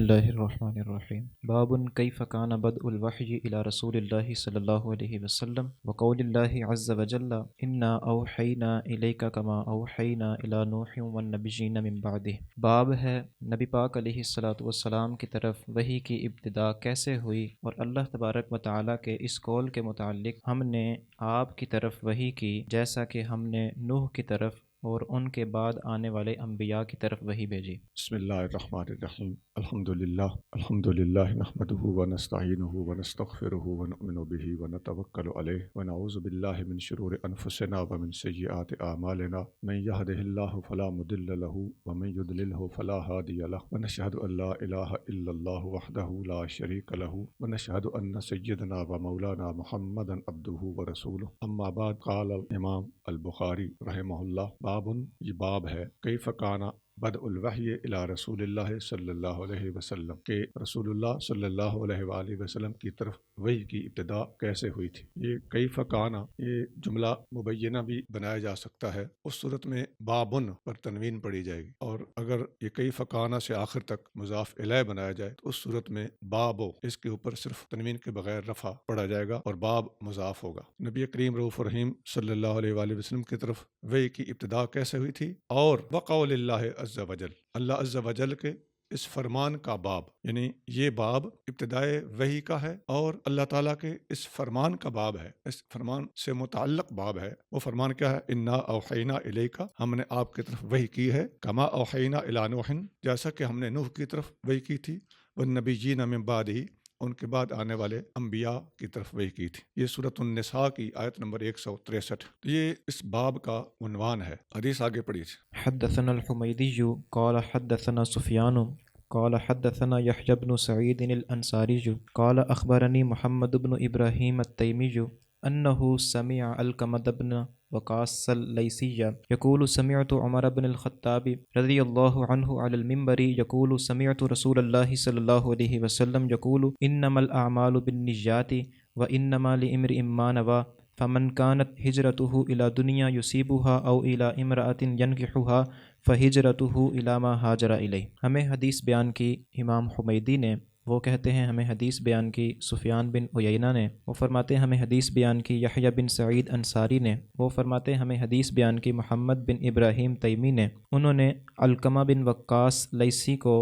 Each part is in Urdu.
اللہ الرحمن الرحیم باب کیف کان بدء الوحی الی رسول اللہ صلی اللہ علیہ وسلم وقول اللہ عز وجل انا اوحینا الیک کما اوحینا الی نوح والنبیین من بعدہ۔ باب ہے نبی پاک علیہ الصلاۃ والسلام کی طرف وحی کی ابتدا کیسے ہوئی اور اللہ تبارک و تعالیٰ کے اس قول کے متعلق ہم نے آپ کی طرف وحی کی جیسا کہ ہم نے نوح کی طرف اور ان کے بعد آنے والے انبیاء کی طرف وحی بھیجی۔ بسم اللہ الرحمن الرحیم الحمدللہ نحمده ونستعینه ونستغفره ونؤمن به ونتوکل علیہ ونعوذ باللہ من شرور انفسنا ومن سیئات اعمالنا من یهده اللہ فلا مضل له ومن یضللہ فلا ہادی له ونشهد ان لا الہ الا اللہ وحدہ لا شریک له ونشهد ان سیدنا ومولانا محمدا عبدہ ورسولہ اما بعد قال الامام البخاری رحمہ اللہ باب، یہ باب ہے کیف کان بدء الوحی الی رسول اللہ صلی اللہ علیہ وسلم کہ رسول اللہ صلی اللہ علیہ وآلہ وسلم کی طرف وحی کی ابتدا کیسے ہوئی تھی۔ یہ کیف کان یہ جملہ مبینہ بھی بنایا جا سکتا ہے، اس صورت میں بابن پر تنوین پڑی جائے گی، اور اگر یہ کیف کان سے آخر تک مضاف الیہ بنایا جائے تو اس صورت میں بابو اس کے اوپر صرف تنوین کے بغیر رفع پڑا جائے گا اور باب مضاف ہوگا۔ نبی کریم رؤوف الرحیم صلی اللہ علیہ وآلہ وسلم کی طرف وحی کی ابتدا کیسے ہوئی تھی، اور وقول اللہ عز وجل، اللہ عز وجل کے اس فرمان کا باب، یعنی یہ باب ابتدائے وحی کا ہے اور اللہ تعالیٰ کے اس فرمان کا باب ہے، اس فرمان سے متعلق باب ہے۔ وہ فرمان کیا ہے؟ انا اوحینا الیک، ہم نے آپ کی طرف وحی کی ہے، کما اوحینا الی نوح، جیسا کہ ہم نے نوح کی طرف وحی کی تھی، والنبیین من بعدہ، ان کے بعد آنے والے انبیاء کی طرف وحی کی تھی۔ یہ سورۃ النساء کی آیت نمبر 163۔ یہ اس باب کا عنوان ہے۔ حدیث آگے پڑھیے۔ حدثنا الحمیدی قال حدثنا سفیان قال حدثنا يحيى بن سعيد الأنصاري قال أخبرني محمد بن إبراهيم التيمي أنه سمع القمة بن وقاص الليثي يقول سمعت عمر بن الخطاب رضي الله عنه على المنبر يقول سمعت رسول الله صلى الله عليه وسلم يقول إنما الأعمال بالنيات وإنما لامرئ ما نوى فمن كانت هجرته إلى دنيا يصيبها أو إلى امرأة ينكحها فهجرته إلى ما هاجر إليه۔ ہمیں حدیث بیان کی امام حمیدی نے، وہ کہتے ہیں ہمیں حدیث بیان کی سفیان بن عیینہ نے، وہ فرماتے ہیں ہمیں حدیث بیان کی یحییٰ بن سعید انصاری نے، وہ فرماتے ہیں ہمیں حدیث بیان کی محمد بن ابراہیم تیمی نے، انہوں نے علقمہ بن وقاص لیثی کو،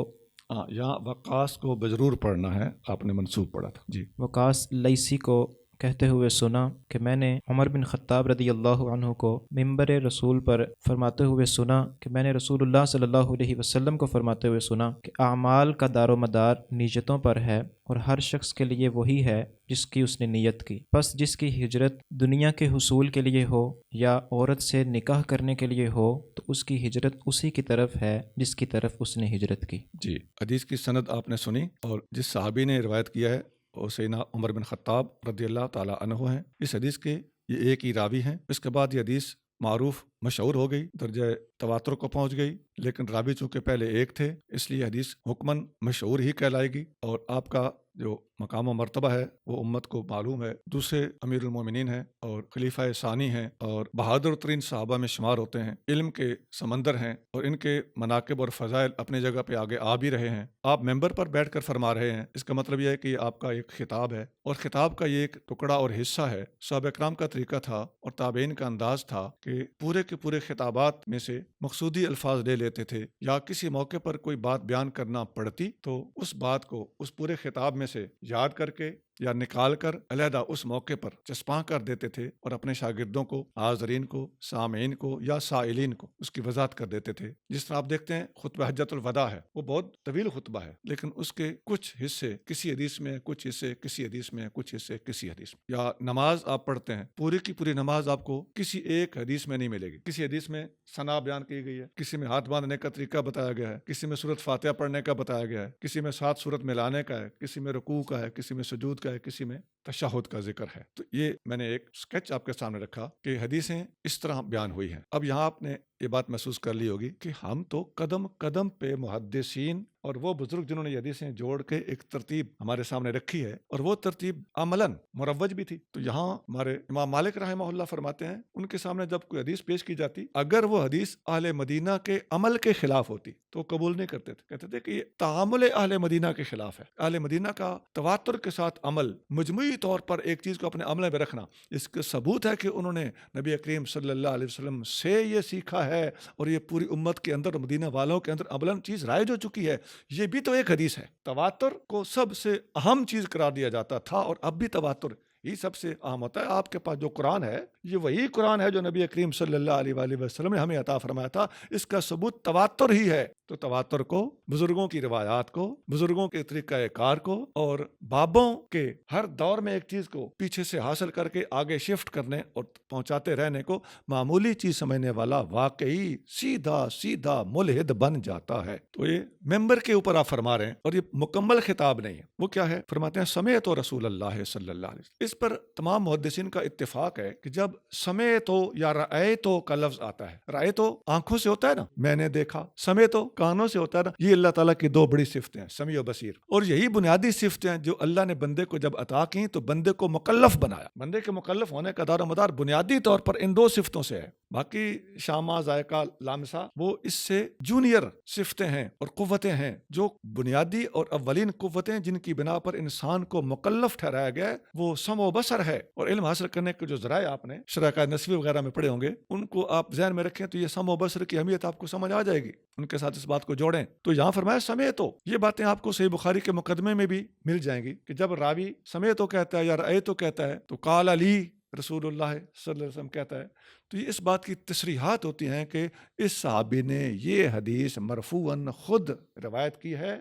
یہاں وقاص کو بضرور پڑھنا ہے، آپ نے منصوب پڑھا تھا جی، وقاص لیثی کو کہتے ہوئے سنا کہ میں نے عمر بن خطاب رضی اللہ عنہ کو منبر رسول پر فرماتے ہوئے سنا کہ میں نے رسول اللہ صلی اللہ علیہ وسلم کو فرماتے ہوئے سنا کہ اعمال کا دار و مدار نیتوں پر ہے، اور ہر شخص کے لیے وہی ہے جس کی اس نے نیت کی۔ پس جس کی ہجرت دنیا کے حصول کے لیے ہو یا عورت سے نکاح کرنے کے لیے ہو تو اس کی ہجرت اسی کی طرف ہے جس کی طرف اس نے ہجرت کی۔ جی، حدیث کی سند آپ نے سنی، اور جس صحابی نے روایت کیا ہے وہ سیدنا عمر بن خطاب رضی اللہ تعالیٰ عنہ ہیں۔ اس حدیث کے یہ ایک ہی راوی ہیں۔ اس کے بعد یہ حدیث معروف مشہور ہو گئی، درجہ تواتر کو پہنچ گئی، لیکن راوی چونکہ پہلے ایک تھے اس لیے حدیث حکماً مشہور ہی کہلائے گی، اور آپ کا جو مقام و مرتبہ ہے وہ امت کو معلوم ہے۔ دوسرے امیر المومنین ہیں اور خلیفہ ثانی ہیں اور بہادر ترین صحابہ میں شمار ہوتے ہیں، علم کے سمندر ہیں، اور ان کے مناقب اور فضائل اپنے جگہ پہ آگے آ بھی رہے ہیں۔ آپ ممبر پر بیٹھ کر فرما رہے ہیں، اس کا مطلب یہ ہے کہ آپ کا ایک خطاب ہے، اور خطاب کا یہ ایک ٹکڑا اور حصہ ہے۔ صحابہ کرام کا طریقہ تھا اور تابعین کا انداز تھا کہ پورے کے پورے خطابات میں سے مقصودی الفاظ لے لیتے تھے، یا کسی موقع پر کوئی بات بیان کرنا پڑتی تو اس بات کو اس پورے خطاب میں سے یاد کر کے یا نکال کر علیحدہ اس موقع پر چسپاں کر دیتے تھے، اور اپنے شاگردوں کو، حاضرین کو، سامعین کو یا سائلین کو اس کی وضاحت کر دیتے تھے۔ جس طرح آپ دیکھتے ہیں خطبہ حجۃ الوداع ہے، وہ بہت طویل خطبہ ہے، لیکن اس کے کچھ حصے کسی حدیث میں، کچھ حصے کسی حدیث میں، کچھ حصے کسی حدیث میں۔ یا نماز آپ پڑھتے ہیں، پوری کی پوری نماز آپ کو کسی ایک حدیث میں نہیں ملے گی۔ کسی حدیث میں ثنا بیان کی گئی ہے، کسی میں ہاتھ باندھنے کا طریقہ بتایا گیا ہے، کسی میں سورۃ فاتحہ پڑھنے کا بتایا گیا ہے، کسی میں 7 سورت ملانے کا ہے، کسی میں رکوع کا ہے، کسی میں سجود کا ہے، کسی میں تشہد کا ذکر ہے۔ تو یہ میں نے ایک سکیچ آپ کے سامنے رکھا کہ حدیثیں اس طرح بیان ہوئی ہیں۔ اب یہاں آپ نے یہ بات محسوس کر لی ہوگی کہ ہم تو قدم قدم پہ محدثین اور وہ بزرگ جنہوں نے یہ حدیثیں جوڑ کے ایک ترتیب ہمارے سامنے رکھی ہے، اور وہ ترتیب عملاً مروج بھی تھی. تو یہاں ہمارے امام مالک رحمہ اللہ فرماتے ہیں ان کے سامنے جب کوئی حدیث پیش کی جاتی، اگر وہ حدیث اہل مدینہ کے عمل کے خلاف ہوتی تو قبول نہیں کرتے تھے. کہتے تھے کہ یہ تعامل اہل مدینہ کے خلاف ہے. اہل مدینہ کا تواتر کے ساتھ عمل، مجموعی طور پر ایک چیز کو اپنے عمل میں رکھنا، اس کا ثبوت ہے کہ انہوں نے نبی کریم صلی اللہ علیہ وسلم سے یہ سیکھا ہے، اور یہ پوری امت کے اندر، مدینہ والوں کے اندر عملاً چیز رائج ہو چکی ہے. یہ بھی تو ایک حدیث ہے. تواتر کو سب سے اہم چیز قرار دیا جاتا تھا، اور اب بھی تواتر یہ سب سے اہم ہوتا ہے. آپ کے پاس جو قرآن ہے، یہ وہی قرآن ہے جو نبی کریم صلی اللہ علیہ وآلہ وسلم نے ہمیں عطا فرمایا تھا. اس کا ثبوت تواتر ہی ہے. تو تواتر کو، بزرگوں کی روایات کو، بزرگوں کے طریقہ کار کو، اور بابوں کے ہر دور میں ایک چیز کو پیچھے سے حاصل کر کے آگے شفٹ کرنے اور پہنچاتے رہنے کو معمولی چیز سمجھنے والا واقعی سیدھا سیدھا ملحد بن جاتا ہے. تو یہ ممبر کے اوپر آپ فرما رہے ہیں، اور یہ مکمل خطاب نہیں ہے. وہ کیا ہے؟ فرماتے ہیں سمعت رسول اللہ صلی اللہ علیہ وسلم. اس پر تمام محدثین کا اتفاق ہے کہ جب سمعت یا رأیت کا لفظ آتا ہے، رأیت آنکھوں سے ہوتا ہے نا، میں نے دیکھا، سمعت کانوں سے ہوتا ہے نا. یہ اللہ تعالیٰ کی دو بڑی صفتیں ہیں، سمیع و بصیر. اور یہی بنیادی صفتیں جو اللہ نے بندے کو جب عطا کی تو بندے کو مکلف بنایا. بندے کے مکلف ہونے کا دار و مدار بنیادی طور پر ان دو صفتوں سے ہے. باقی شامہ، ذائقہ، لامسہ وہ اس سے جونیئر صفتیں ہیں اور قوتیں ہیں، جو بنیادی اور اولین قوتیں جن کی بنا پر انسان کو مکلف ٹھہرایا گیا ہے وہ سمع و بصر ہے. اور علم حاصل کرنے کے جو ذرائع آپ نے شرح نسوی وغیرہ میں پڑھے ہوں گے، ان کو آپ ذہن میں رکھیں تو یہ سمع و بصر کی اہمیت آپ کو سمجھ آ جائے گی. ان کے ساتھ اس بات کو جوڑیں تو یہاں فرمایا سمیت. یہ باتیں آپ کو صحیح بخاری کے مقدمے میں بھی مل جائیں گی کہ جب راوی سمیت کہتا ہے یا رأیت کہتا ہے تو قال علی رسول اللہ صلی اللہ علیہ وسلم کہتا ہے، تو یہ اس بات کی تصریحات ہوتی ہیں کہ اس صحابی نے یہ حدیث مرفوعاً خود روایت کی ہے،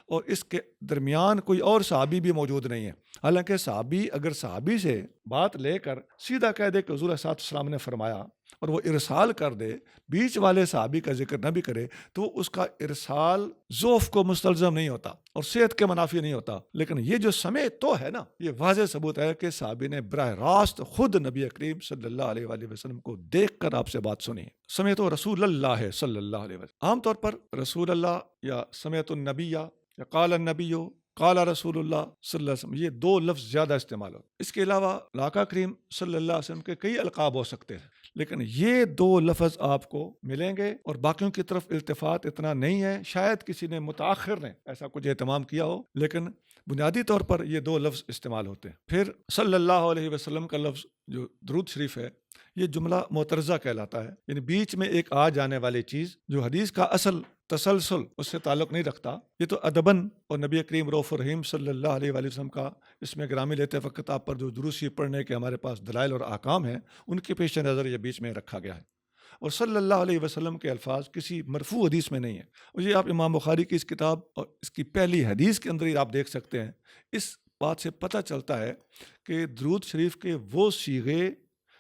اور اس کے درمیان کوئی اور صحابی بھی موجود نہیں ہے. حالانکہ صحابی اگر صحابی سے بات لے کر سیدھا کہہ دے کہ حضور صلی اللہ علیہ وسلم نے فرمایا، اور وہ ارسال کر دے، بیچ والے صحابی کا ذکر نہ بھی کرے، تو اس کا ارسال ضعف کو مستلزم نہیں ہوتا اور صحت کے منافی نہیں ہوتا. لیکن یہ جو سمیت تو ہے نا، یہ واضح ثبوت ہے کہ صحابی نے براہ راست خود نبی کریم صلی اللہ علیہ وآلہ وسلم کو دیکھ کر آپ سے بات سنی ہے. سمیت رسول اللہ صلی اللہ علیہ وسلم. عام طور پر رسول اللہ یا سمیت النبی یا قال النبی، قال رسول اللہ صلی اللہ علیہ وسلم، یہ دو لفظ زیادہ استعمال ہو. اس کے علاوہ آقا کریم صلی اللہ علیہ وسلم کے کئی القاب ہو سکتے ہیں، لیکن یہ دو لفظ آپ کو ملیں گے، اور باقیوں کی طرف التفات اتنا نہیں ہے. شاید کسی نے متاخر نے ایسا کچھ اہتمام کیا ہو، لیکن بنیادی طور پر یہ دو لفظ استعمال ہوتے ہیں. پھر صلی اللہ علیہ وسلم کا لفظ جو درود شریف ہے، یہ جملہ معترضہ کہلاتا ہے، یعنی بیچ میں ایک آ جانے والی چیز جو حدیث کا اصل تسلسل اس سے تعلق نہیں رکھتا. یہ تو ادباً اور نبی کریم رؤوف الرحیم صلی اللہ علیہ وآلہ وسلم کا اس میں گرامی لیتے وقت آپ پر جو درود شریف پڑھنے کے ہمارے پاس دلائل اور احکام ہیں، ان کے پیش نظر یہ بیچ میں رکھا گیا ہے. اور صلی اللہ علیہ وسلم کے الفاظ کسی مرفوع حدیث میں نہیں ہے. اور یہ آپ امام بخاری کی اس کتاب اور اس کی پہلی حدیث کے اندر ہی آپ دیکھ سکتے ہیں. اس بات سے پتہ چلتا ہے کہ درود شریف کے وہ صیغے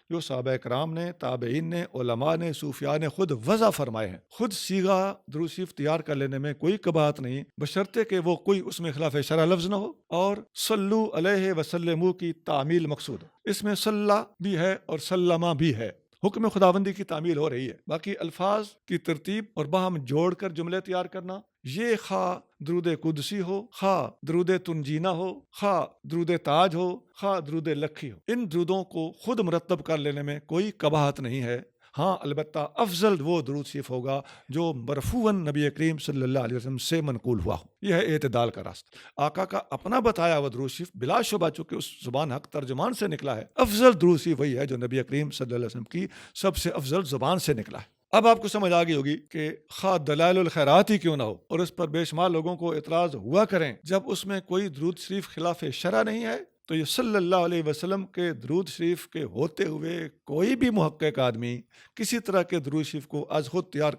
جو صحابہ کرام نے، تابعین نے، علماء نے، صوفیاء نے خود وضع فرمائے ہیں. خود صیغہ درود شریف تیار کر لینے میں کوئی قباحت نہیں، بشرطے کہ وہ کوئی اس میں خلاف شرع لفظ نہ ہو، اور صلو علیہ وسلمو کی تعمیل مقصود. اس میں صلی بھی ہے اور سلمہ بھی ہے، حکم خداوندی کی تعمیل ہو رہی ہے. باقی الفاظ کی ترتیب اور باہم جوڑ کر جملے تیار کرنا، یہ خواہ درود قدسی ہو، خواہ درود تنجینا ہو، خواہ درود تاج ہو، خواہ درود لکھی ہو، ان درودوں کو خود مرتب کر لینے میں کوئی قباحت نہیں ہے. ہاں البتہ افضل وہ درود شریف ہوگا جو مرفوعاً نبی کریم صلی اللہ علیہ وسلم سے منقول ہوا ہو. یہ ہے اعتدال کا راستہ. آقا کا اپنا بتایا ہوا درود شریف بلا شبہ چونکہ اس زبان حق ترجمان سے نکلا ہے، افضل درود شریف وہی ہے جو نبی کریم صلی اللہ علیہ وسلم کی سب سے افضل زبان سے نکلا ہے. اب آپ کو سمجھ آ گئی ہوگی کہ خواہ دلائل الخیرات ہی کیوں نہ ہو اور اس پر بے شمار لوگوں کو اعتراض ہوا کریں، جب اس میں کوئی درود شریف خلاف شرع نہیں ہے، تو یہ صلی اللہ علیہ وسلم کے درود شریف کے ہوتے ہوئے کوئی بھی محقق آدمی کسی طرح کے درود شریف کو از خود تیار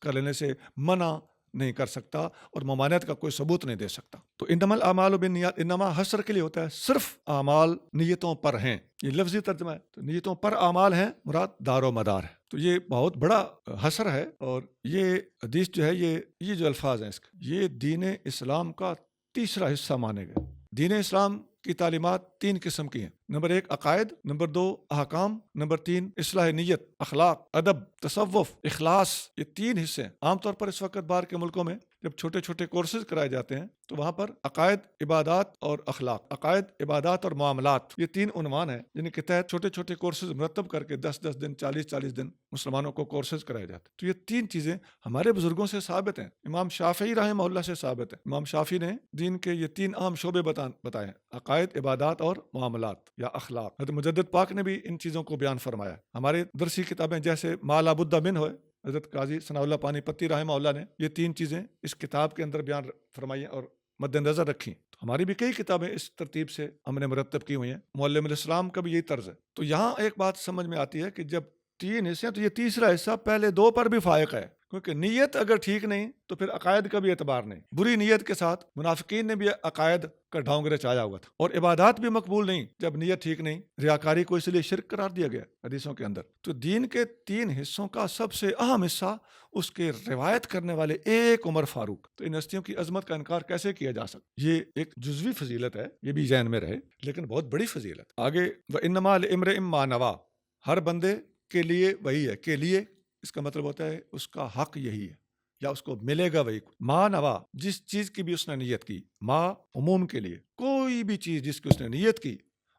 کر لینے سے منع نہیں کر سکتا اور ممانعت کا کوئی ثبوت نہیں دے سکتا. تو انما الاعمال بالنیات، انما حصر کے لیے ہوتا ہے، صرف اعمال نیتوں پر ہیں. یہ لفظی ترجمہ ہے، تو نیتوں پر اعمال ہیں مراد دار و مدار ہے. تو یہ بہت بڑا حصر ہے. اور یہ حدیث جو ہے، یہ جو الفاظ ہیں اس کے، یہ دین اسلام کا تیسرا حصہ مانے گئے. دین اسلام کی تعلیمات 3 قسم کی ہیں. نمبر 1 عقائد، نمبر 2 احکام، نمبر 3 اصلاح نیت، اخلاق، ادب، تصوف، اخلاص. یہ 3 حصے ہیں. عام طور پر اس وقت باہر کے ملکوں میں جب چھوٹے چھوٹے کورسز کرائے جاتے ہیں تو وہاں پر عقائد، عبادات اور اخلاق، عقائد، عبادات اور معاملات، یہ 3 عنوان ہیں جن کے تحت چھوٹے چھوٹے کورسز مرتب کر کے 10 دن 40 دن مسلمانوں کو کورسز کرائے جاتے ہیں. تو یہ 3 چیزیں ہمارے بزرگوں سے ثابت ہیں. امام شافعی رحمہ اللہ سے ثابت ہے. امام شافعی نے دین کے یہ 3 عام شعبے بتائے ہیں: عقائد، عبادات اور معاملات یا اخلاق. حضرت مجدد پاک نے بھی ان چیزوں کو بیان فرمایا. ہمارے درسی کتابیں جیسے ما لا بد من ہوئے، حضرت قاضی ثناء اللہ پانی پتی رحمہ اللہ نے یہ 3 چیزیں اس کتاب کے اندر بیان فرمائی اور مد نظر رکھی. تو ہماری بھی کئی کتابیں اس ترتیب سے ہم نے مرتب کی ہوئی ہیں. معلم الاسلام کا بھی یہی طرز ہے. تو یہاں ایک بات سمجھ میں آتی ہے کہ جب 3 حصے ہیں تو یہ تیسرا حصہ پہلے 2 پر بھی فائق ہے، کیونکہ نیت اگر ٹھیک نہیں تو پھر عقائد کا بھی اعتبار نہیں. بری نیت کے ساتھ منافقین نے بھی عقائد کا ڈھونگ رچایا ہوا تھا، اور عبادات بھی مقبول نہیں جب نیت ٹھیک نہیں. ریاکاری کو اس لیے شرک قرار دیا گیا حدیثوں کے اندر. تو دین کے 3 حصوں کا سب سے اہم حصہ اس کے روایت کرنے والے ایک عمر فاروق. تو ان ہستیوں کی عظمت کا انکار کیسے کیا جا سکتا؟ یہ ایک جزوی فضیلت ہے، یہ بھی ذہن میں رہے، لیکن بہت بڑی فضیلت. آگے وَإِنَّمَا لِامْرِئٍ مَّا نَوَىٰ، ہر بندے کے لیے وہی ہے. کے لیے اس کا مطلب ہوتا ہے اس کا حق یہی ہے یا اس کو ملے گا وہی. ما نوا، جس چیز کی بھی اس نے نیت کی. ما عموم کے لیے، کوئی بھی چیز جس کی اس نے نیت کی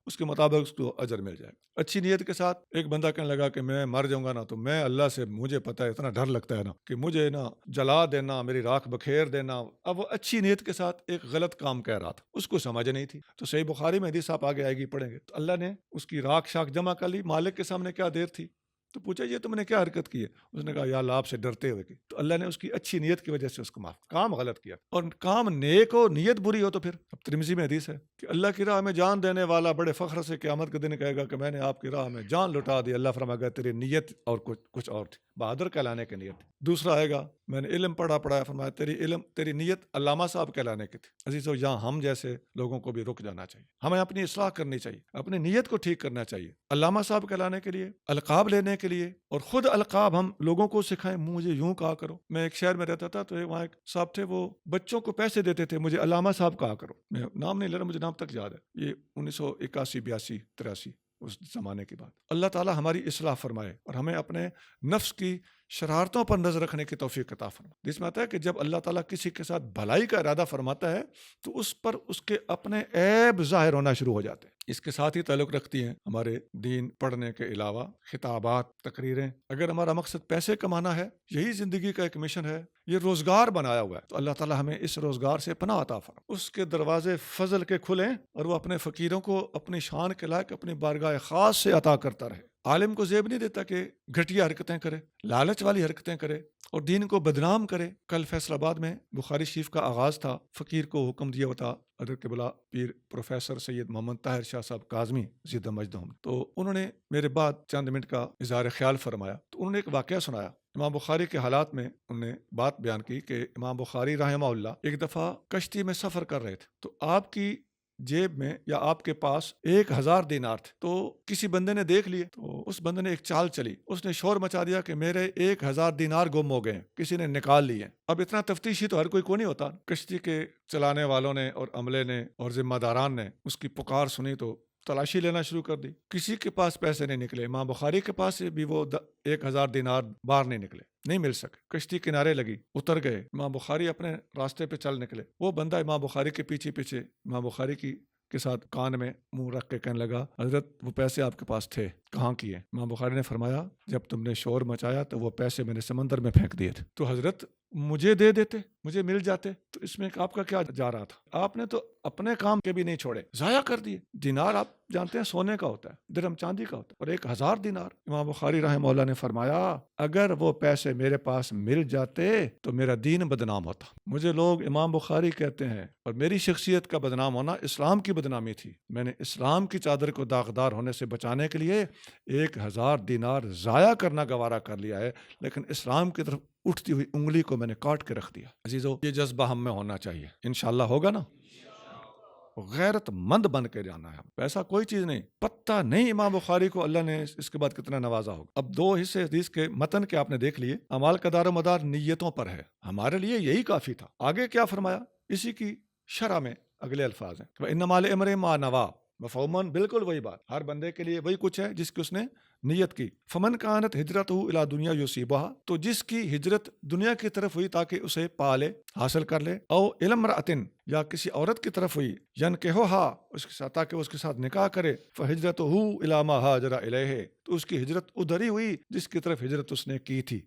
اس کے مطابق اس کو اجر مل جائے گا. اچھی نیت کے ساتھ ایک بندہ کہنے لگا کہ میں مر جاؤں گا نا تو میں اللہ سے، مجھے پتا ہے اتنا ڈر لگتا ہے نا کہ مجھے نا جلا دینا، میری راکھ بکھیر دینا. اب وہ اچھی نیت کے ساتھ ایک غلط کام کہہ رہا تھا، اس کو سمجھ نہیں تھی. تو صحیح بخاری میں حدیث آپ آگے آئے گی پڑھیں گے. تو اللہ نے اس کی راکھ شاخ جمع کر لی. مالک کے سامنے کیا دیر تھی؟ تو پوچھا یہ تم نے کیا حرکت کی ہے؟ اس نے کہا یا اللہ آپ سے ڈرتے ہوئے کی. تو اللہ نے اس کی اچھی نیت کی وجہ سے اس کو معاف. کام غلط کیا اور کام نیک ہو، نیت بری ہو تو پھر اب ترمذی میں حدیث ہے کہ اللہ کی راہ میں جان دینے والا بڑے فخر سے قیامت کے دن کہے گا کہ میں نے آپ کی راہ میں جان لٹا دی. اللہ فرمائے گا تیری نیت اور کچھ اور تھی، بہادر کہلانے کی نیت. دوسرا آئے گا میں نے علم پڑھایا، فرمایا تیری نیت علامہ صاحب کہلانے کی تھی. عزیزو، یہاں ہم جیسے لوگوں کو بھی رک جانا چاہیے. ہمیں اپنی اصلاح کرنی چاہیے، اپنی نیت کو ٹھیک کرنا چاہیے. علامہ صاحب کہلانے کے لیے، القاب لینے کے لیے، اور خود القاب ہم لوگوں کو سکھائیں. مجھے یوں کہا کرو. میں ایک شہر میں رہتا تھا تو وہاں ایک صاحب تھے، وہ بچوں کو پیسے دیتے تھے، مجھے علامہ صاحب کہا کرو. میں نام نہیں لے رہا، مجھے نام تک یاد ہے. یہ 1981 82 83 اس زمانے کی بات. اللہ تعالی ہماری اصلاح فرمائے اور ہمیں اپنے نفس کی شرارتوں پر نظر رکھنے کی توفیق عطا فرمائے. جس میں آتا ہے کہ جب اللہ تعالیٰ کسی کے ساتھ بھلائی کا ارادہ فرماتا ہے تو اس پر اس کے اپنے عیب ظاہر ہونا شروع ہو جاتے ہیں. اس کے ساتھ ہی تعلق رکھتی ہیں ہمارے دین پڑھنے کے علاوہ خطابات، تقریریں. اگر ہمارا مقصد پیسے کمانا ہے، یہی زندگی کا ایک مشن ہے، یہ روزگار بنایا ہوا ہے، تو اللہ تعالیٰ ہمیں اس روزگار سے پناہ عطا فرمائے. اس کے دروازے فضل کے کھلیں اور وہ اپنے فقیروں کو اپنی شان کے لائق اپنی بارگاہ خاص سے عطا کرتا رہے. عالم کو زیب نہیں دیتا کہ گھٹیا حرکتیں کرے، لالچ والی حرکتیں کرے اور دین کو بدنام کرے. کل فیصل آباد میں بخاری شریف کا آغاز تھا. فقیر کو حکم دیا ہوتا حضرت قبلہ پیر پروفیسر سید محمد طاہر شاہ صاحب کاظمی زید مجدہم. تو انہوں نے میرے بعد چند منٹ کا اظہار خیال فرمایا. تو انہوں نے ایک واقعہ سنایا. امام بخاری کے حالات میں انہوں نے بات بیان کی کہ امام بخاری رحمہ اللہ ایک دفعہ کشتی میں سفر کر رہے تھے تو آپ کی جیب میں یا آپ کے پاس 1000 دینار تھے. تو کسی بندے نے دیکھ لیے تو اس بندے نے ایک چال چلی، اس نے شور مچا دیا کہ میرے 1000 دینار گم ہو گئے ہیں، کسی نے نکال لیے. اب اتنا تفتیشی تو ہر کوئی نہیں ہوتا. کشتی کے چلانے والوں نے اور عملے نے اور ذمہ داران نے اس کی پکار سنی تو تلاشی لینا شروع کر دی. کسی کے پاس پیسے نہیں نکلے. امام بخاری کے پاس بھی وہ 1000 دینار باہر نہیں نکلے، نہیں مل سکے. کشتی کنارے لگی، اتر گئے. امام بخاری اپنے راستے پہ چل نکلے. وہ بندہ امام بخاری کے پیچھے امام بخاری کے ساتھ کان میں منہ رکھ کے کہنے لگا حضرت وہ پیسے آپ کے پاس تھے، کہاں کیے؟ امام بخاری نے فرمایا جب تم نے شور مچایا تو وہ پیسے میں نے سمندر میں پھینک دیے تھے. تو حضرت مجھے دے دیتے، مجھے مل جاتے تو اس میں آپ کا کیا جا رہا تھا؟ آپ نے تو اپنے کام کے بھی نہیں چھوڑے، ضائع کر دیے. دینار آپ جانتے ہیں سونے کا ہوتا ہے، درہم چاندی کا ہوتا ہے، اور 1000 دینار. امام بخاری رحمہ اللہ نے فرمایا اگر وہ پیسے میرے پاس مل جاتے تو میرا دین بدنام ہوتا. مجھے لوگ امام بخاری کہتے ہیں اور میری شخصیت کا بدنام ہونا اسلام کی بدنامی تھی. میں نے اسلام کی چادر کو داغدار ہونے سے بچانے کے لیے 1000 دینار ضائع کرنا گوارا کر لیا ہے، لیکن اسلام کی طرف اٹھتی ہوئی انگلی کو میں نے کاٹ کے رکھ دیا. عزیزو، یہ جذبہ ہم میں ہونا چاہیے. انشاءاللہ ہوگا نا. غیرت مند بن کے جانا ہے. پیسہ کوئی چیز نہیں، پتہ نہیں امام بخاری کو اللہ نے اس کے بعد کتنا نوازا ہوگا. اب 2 حصے حدیث کے متن کے آپ نے دیکھ لیے. اعمال کا دار و مدار نیتوں پر ہے. ہمارے لیے یہی کافی تھا. آگے کیا فرمایا؟ اسی کی شرح میں اگلے الفاظ ہیں وَإِنَّمَا لِامْرِئٍ مَا نَوَىٰ، مفہوماً بالکل وہی بات، ہر بندے کے لیے وہی کچھ ہے جس کی اس نے نیت کی۔ فمن کانت ہجرتہ الی دنیا یصیبھا، تو جس کی ہجرت دنیا کی طرف ہوئی تاکہ اسے پا لے، حاصل کر لے، او الی امرأۃ، یا کسی عورت کی طرف ہوئی، ینکحھا، اس کے ساتھ تاکہ اس کے ساتھ نکاح کرے، فہجرتہ الی ما ہاجر الیہ، تو اس کی ہجرت ادھر ہی ہوئی جس کی طرف ہجرت اس نے کی تھی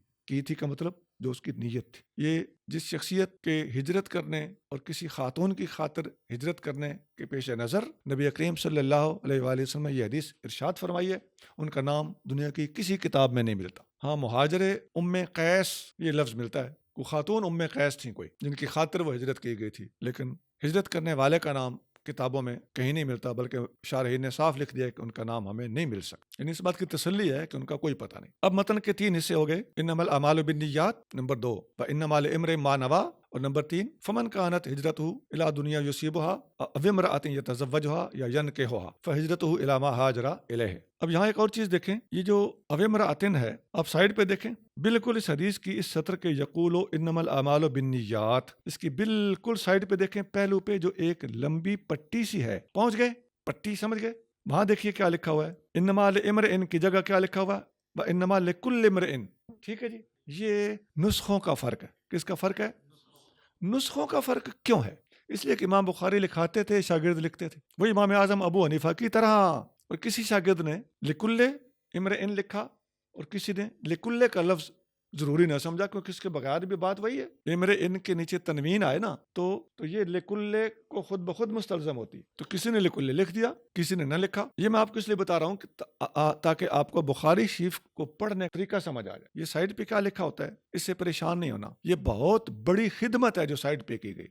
کا مطلب جو اس کی نیت تھی۔ یہ جس شخصیت کے ہجرت کرنے اور کسی خاتون کی خاطر ہجرت کرنے کے پیش نظر نبی کریم صلی اللہ علیہ وآلہ وسلم نے یہ حدیث ارشاد فرمائی ہے، ان کا نام دنیا کی کسی کتاب میں نہیں ملتا۔ ہاں مہاجر ام قیس یہ لفظ ملتا ہے، کوئی خاتون ام قیس تھیں کوئی جن کی خاطر وہ ہجرت کی گئی تھی، لیکن ہجرت کرنے والے کا نام کتابوں میں کہیں نہیں ملتا، بلکہ شارحین نے صاف لکھ دیا ہے کہ ان کا نام ہمیں نہیں مل سکتا، یعنی اس بات کی تسلی ہے کہ ان کا کوئی پتہ نہیں۔ اب متن کے 3 حصے ہو گئے، انما الاعمال بالنیات نمبر 2، وانما لامرئ ما نویٰ، اور نمبر 3 فمن کانت ہجرتہ الی دنیا یصیبھا او امرأۃ یتزوجھا یا ینکحھا فہجرتہ الی ما ہاجر الیہ۔ اب یہاں ایک اور چیز دیکھیں، یہ جو او امرأۃ ہے، آپ سائیڈ پہ دیکھیں، بالکل اس حدیث کی اس سطر کے یقول انما الاعمال بالنیات، اس کی بالکل سائیڈ پہ دیکھیں، پہلو پہ جو ایک لمبی پٹی سی ہے، پہنچ گئے، پٹی سمجھ گئے، وہاں دیکھیے کیا لکھا ہوا ہے، انما لامرئ کی جگہ کیا لکھا ہوا ہے، وانما لکل امرئ۔ ٹھیک ہے جی، یہ نسخوں کا فرق ہے۔ کس کا فرق ہے؟ نسخوں کا فرق کیوں ہے؟ اس لیے کہ امام بخاری لکھاتے تھے، شاگرد لکھتے تھے، وہی امام اعظم ابو حنیفہ کی طرح، اور کسی شاگرد نے لکل امرئ لکھا اور کسی نے لکل کا لفظ ضروری نہ سمجھا، کیونکہ اس کے بغیر بھی بات وہی ہے، امرئ کے نیچے تنوین آئے نا تو یہ لکل کو خود بخود مستلزم ہوتی، تو کسی نے لکل لکھ دیا، کسی نے نہ لکھا۔ یہ میں آپ کو اس لیے بتا رہا ہوں کہ تاکہ آپ کو بخاری شریف کو پڑھنے کا طریقہ سمجھ آ جائے۔ یہ سائٹ پہ کیا لکھا ہوتا ہے اس سے پریشان نہیں ہونا، یہ بہت بڑی خدمت ہے جو سائٹ پہ کی گئی،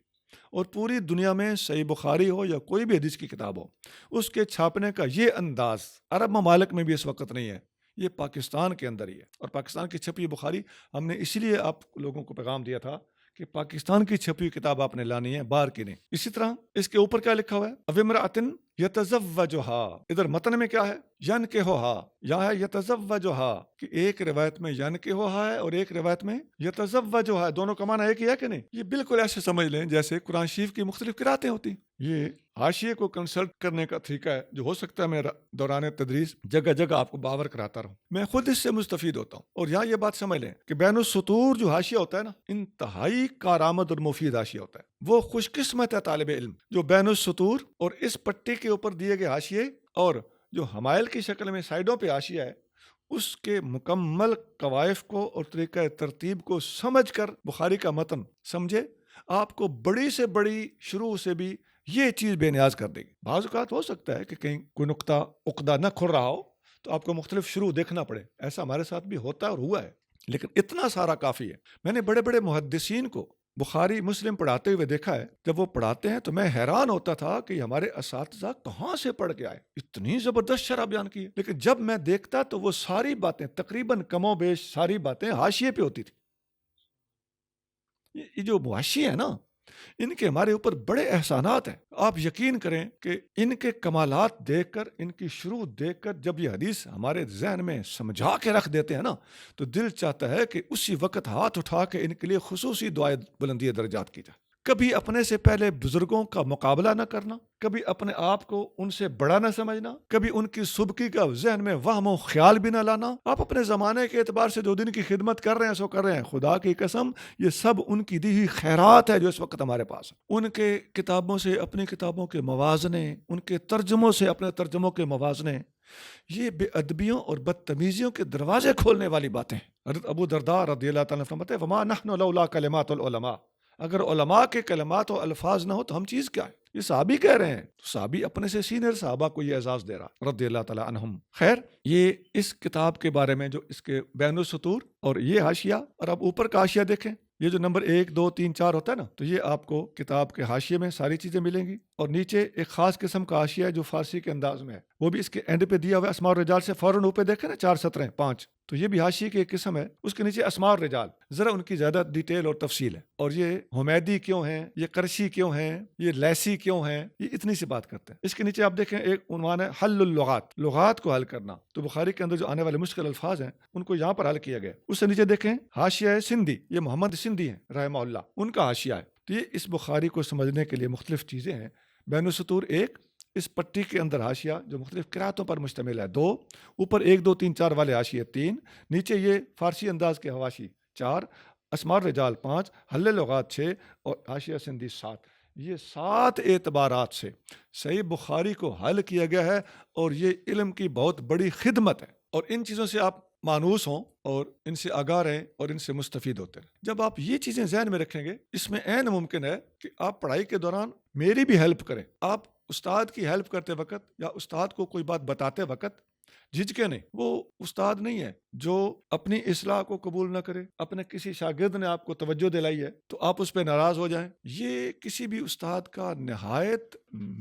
اور پوری دنیا میں صحیح بخاری ہو یا کوئی بھی حدیث کی کتاب ہو، اس کے چھاپنے کا یہ انداز عرب ممالک میں بھی اس وقت نہیں ہے، یہ پاکستان کے اندر ہی ہے۔ اور پاکستان کی چھپی بخاری ہم نے اسی لیے آپ لوگوں کو پیغام دیا تھا کہ پاکستان کی چھپی کتاب آپ نے لانی ہے، باہر کی نہیں۔ اسی طرح اس کے اوپر کیا لکھا ہوا ہے، او امرأۃ یتزوجھا، ادھر متن میں کیا ہے، ینکحھا، یا ہے یتزوجھا، کہ ایک روایت میں ینکحھا ہے اور ایک روایت میں یتزوجھا ہے، دونوں کا معنی ایک ہی ہے کہ نہیں؟ یہ بالکل ایسے سمجھ لیں جیسے قرآن شریف کی مختلف قراتیں ہوتی۔ یہ حاشیے کو کنسلٹ کرنے کا طریقہ ہے جو ہو سکتا ہے میں دوران تدریس جگہ جگہ آپ کو باور کراتا رہوں، میں خود اس سے مستفید ہوتا ہوں۔ اور یہاں یہ بات سمجھ لیں کہ بین السطور جو حاشیہ ہوتا ہے نا، انتہائی کارآمد اور مفید حاشیہ ہوتا ہے۔ وہ خوش قسمت ہے طالب علم جو بین السطور اور اس پٹی کے اوپر دیے گئے حاشیے اور جو حمائل کی شکل میں سائڈوں پہ حاشیہ ہے، اس کے مکمل قوائف کو اور طریقہ ترتیب کو سمجھ کر بخاری کا متن سمجھے، آپ کو بڑی سے بڑی شروع سے بھی یہ چیز بے نیاز کر دے گی۔ بعض اوقات ہو سکتا ہے کہ کہیں کوئی نقطہ عقدہ نہ کھل رہا ہو تو آپ کو مختلف شروع دیکھنا پڑے، ایسا ہمارے ساتھ بھی ہوتا ہے اور ہوا ہے، لیکن اتنا سارا کافی ہے۔ میں نے بڑے بڑے محدثین کو بخاری مسلم پڑھاتے ہوئے دیکھا ہے، جب وہ پڑھاتے ہیں تو میں حیران ہوتا تھا کہ ہمارے اساتذہ کہاں سے پڑھ کے آئے، اتنی زبردست شرح بیان کی ہے، لیکن جب میں دیکھتا تو وہ ساری باتیں تقریباً کم و بیش ساری باتیں حاشیے پہ ہوتی تھی۔ یہ جو حاشیے ہیں نا، ان کے ہمارے اوپر بڑے احسانات ہیں۔ آپ یقین کریں کہ ان کے کمالات دیکھ کر، ان کی شروع دیکھ کر جب یہ حدیث ہمارے ذہن میں سمجھا کے رکھ دیتے ہیں نا، تو دل چاہتا ہے کہ اسی وقت ہاتھ اٹھا کے ان کے لیے خصوصی دعائیں بلندی درجات کی جائے۔ کبھی اپنے سے پہلے بزرگوں کا مقابلہ نہ کرنا، کبھی اپنے آپ کو ان سے بڑا نہ سمجھنا، کبھی ان کی سبکی کا ذہن میں وہم و خیال بھی نہ لانا۔ آپ اپنے زمانے کے اعتبار سے جو دن کی خدمت کر رہے ہیں سو کر رہے ہیں، خدا کی قسم یہ سب ان کی دی ہوئی خیرات ہے جو اس وقت ہمارے پاس ہے۔ ان کے کتابوں سے اپنی کتابوں کے موازنے، ان کے ترجموں سے اپنے ترجموں کے موازنے، یہ بے ادبیوں اور بدتمیزیوں کے دروازے کھولنے والی باتیں۔ حضرت ابو درداء رضی اللہ تعالیٰ عنہ فرماتے ہیں، وما نحن لولا کلمات العلماء، اگر علماء کے کلمات و الفاظ نہ ہو تو ہم چیز کیا ہے؟ یہ صحابی کہہ رہے ہیں، صحابی اپنے سے سینئر صحابہ کو یہ اعزاز دے رہا رضی اللہ تعالیٰ عنہم۔ خیر، یہ اس کتاب کے بارے میں جو اس کے بین السطور اور یہ حاشیہ، اور اب اوپر کا حاشیہ دیکھیں، یہ جو نمبر 1 2 3 4 ہوتا ہے نا، تو یہ آپ کو کتاب کے حاشیے میں ساری چیزیں ملیں گی، اور نیچے ایک خاص قسم کا حاشیہ ہے جو فارسی کے انداز میں ہے، وہ بھی اس کے اینڈ پہ دیا ہوا ہے، اسماء الرجال سے فوراً اوپر دیکھیں نا 4 سطریں 5، تو یہ بھی حاشیے کی ایک قسم ہے۔ اس کے نیچے اسماء الرجال، ذرا ان کی زیادہ ڈیٹیل اور تفصیل ہے، اور یہ حمیدی کیوں ہیں، یہ قرشی کیوں ہیں، یہ لیسی کیوں ہیں، یہ اتنی سی بات کرتے ہیں۔ اس کے نیچے آپ دیکھیں ایک عنوان ہے حل اللغات، لغات کو حل کرنا، تو بخاری کے اندر جو آنے والے مشکل الفاظ ہیں ان کو یہاں پر حل کیا گیا۔ اس سے نیچے دیکھیں حاشیہ سندھی، یہ محمد سندھی ہیں رحمہ اللہ، ان کا حاشیہ ہے۔ تو یہ اس بخاری کو سمجھنے کے لیے مختلف چیزیں ہیں بین السطور 1، اس پٹی کے اندر حاشیہ جو مختلف قراتوں پر مشتمل ہے 2، اوپر 1 2 3 4 والے حاشیے 3، نیچے یہ فارسی انداز کے حواشی 4، اسمار رجال 5، حل لغات 6 اور حاشیہ سندھی 7۔ یہ 7 اعتبارات سے صحیح بخاری کو حل کیا گیا ہے، اور یہ علم کی بہت بڑی خدمت ہے، اور ان چیزوں سے آپ مانوس ہوں اور ان سے آگاہ رہیں اور ان سے مستفید ہوتے ہیں۔ جب آپ یہ چیزیں ذہن میں رکھیں گے، اس میں عین ممکن ہے کہ آپ پڑھائی کے دوران میری بھی ہیلپ کریں۔ آپ استاد کی ہیلپ کرتے وقت یا استاد کو کوئی بات بتاتے وقت جھجکے نہیں۔ وہ استاد نہیں ہے جو اپنی اصلاح کو قبول نہ کرے۔ اپنے کسی شاگرد نے آپ کو توجہ دلائی ہے تو آپ اس پہ ناراض ہو جائیں، یہ کسی بھی استاد کا نہایت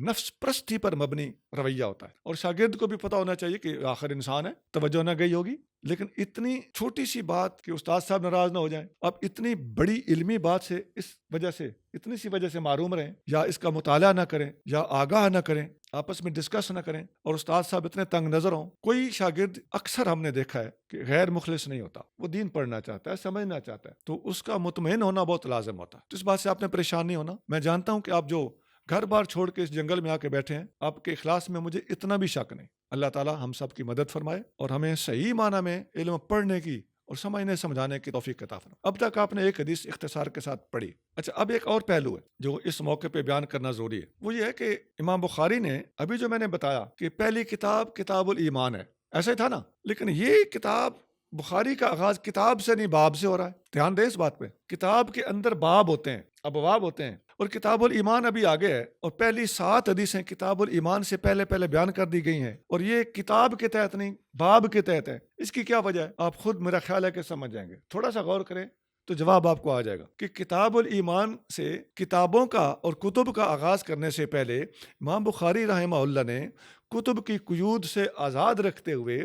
نفس پرستی پر مبنی رویہ ہوتا ہے۔ اور شاگرد کو بھی پتہ ہونا چاہیے کہ آخر انسان ہے، توجہ نہ گئی ہوگی، لیکن اتنی چھوٹی سی بات کہ استاد صاحب ناراض نہ ہو جائیں، آپ اتنی بڑی علمی بات سے اس وجہ سے اتنی سی وجہ سے محروم رہیں، یا اس کا مطالعہ نہ کریں یا آگاہ نہ کریں، آپس میں ڈسکس نہ کریں، اور استاد صاحب اتنے تنگ نظر ہوں۔ کوئی شاگرد اکثر ہم نے دیکھا ہے کہ غیر مخلص نہیں ہوتا، وہ دین پڑھنا چاہتا ہے، سمجھنا چاہتا ہے، تو اس کا مطمئن ہونا بہت لازم ہوتا ہے۔ تو اس بات سے آپ نے پریشان نہیں ہونا۔ میں جانتا ہوں کہ آپ جو گھر بار چھوڑ کے اس جنگل میں آ کے بیٹھے ہیں، آپ کے اخلاص میں مجھے اتنا بھی شک نہیں۔ اللہ تعالیٰ ہم سب کی مدد فرمائے اور ہمیں صحیح معنی میں علم پڑھنے کی اور سمجھنے سمجھانے کی توفیق عطا فرمائے۔ اب تک آپ نے ایک حدیث اختصار کے ساتھ پڑھی۔ اچھا، اب ایک اور پہلو ہے جو اس موقع پہ بیان کرنا ضروری ہے، وہ یہ ہے کہ امام بخاری نے ابھی جو میں نے بتایا کہ پہلی کتاب کتاب الایمان ہے، ایسا ہی تھا نا، لیکن یہ کتاب بخاری کا آغاز کتاب سے نہیں باب سے ہو رہا ہے۔ دھیان دیں اس بات پہ، کتاب کے اندر باب ہوتے ہیں، ابواب ہوتے ہیں، اور کتاب الایمان ابھی آگے ہے، اور پہلی 7 حدیثیں کتاب الایمان سے پہلے بیان کر دی گئی ہیں، اور یہ کتاب کے تحت نہیں باب کے تحت ہے۔ اس کی کیا وجہ ہے آپ خود میرا خیال ہے کہ سمجھ جائیں گے، تھوڑا سا غور کریں تو جواب آپ کو آ جائے گا کہ کتاب الایمان سے کتابوں کا اور کتب کا آغاز کرنے سے پہلے امام بخاری رحمہ اللہ نے کتب کی قیود سے آزاد رکھتے ہوئے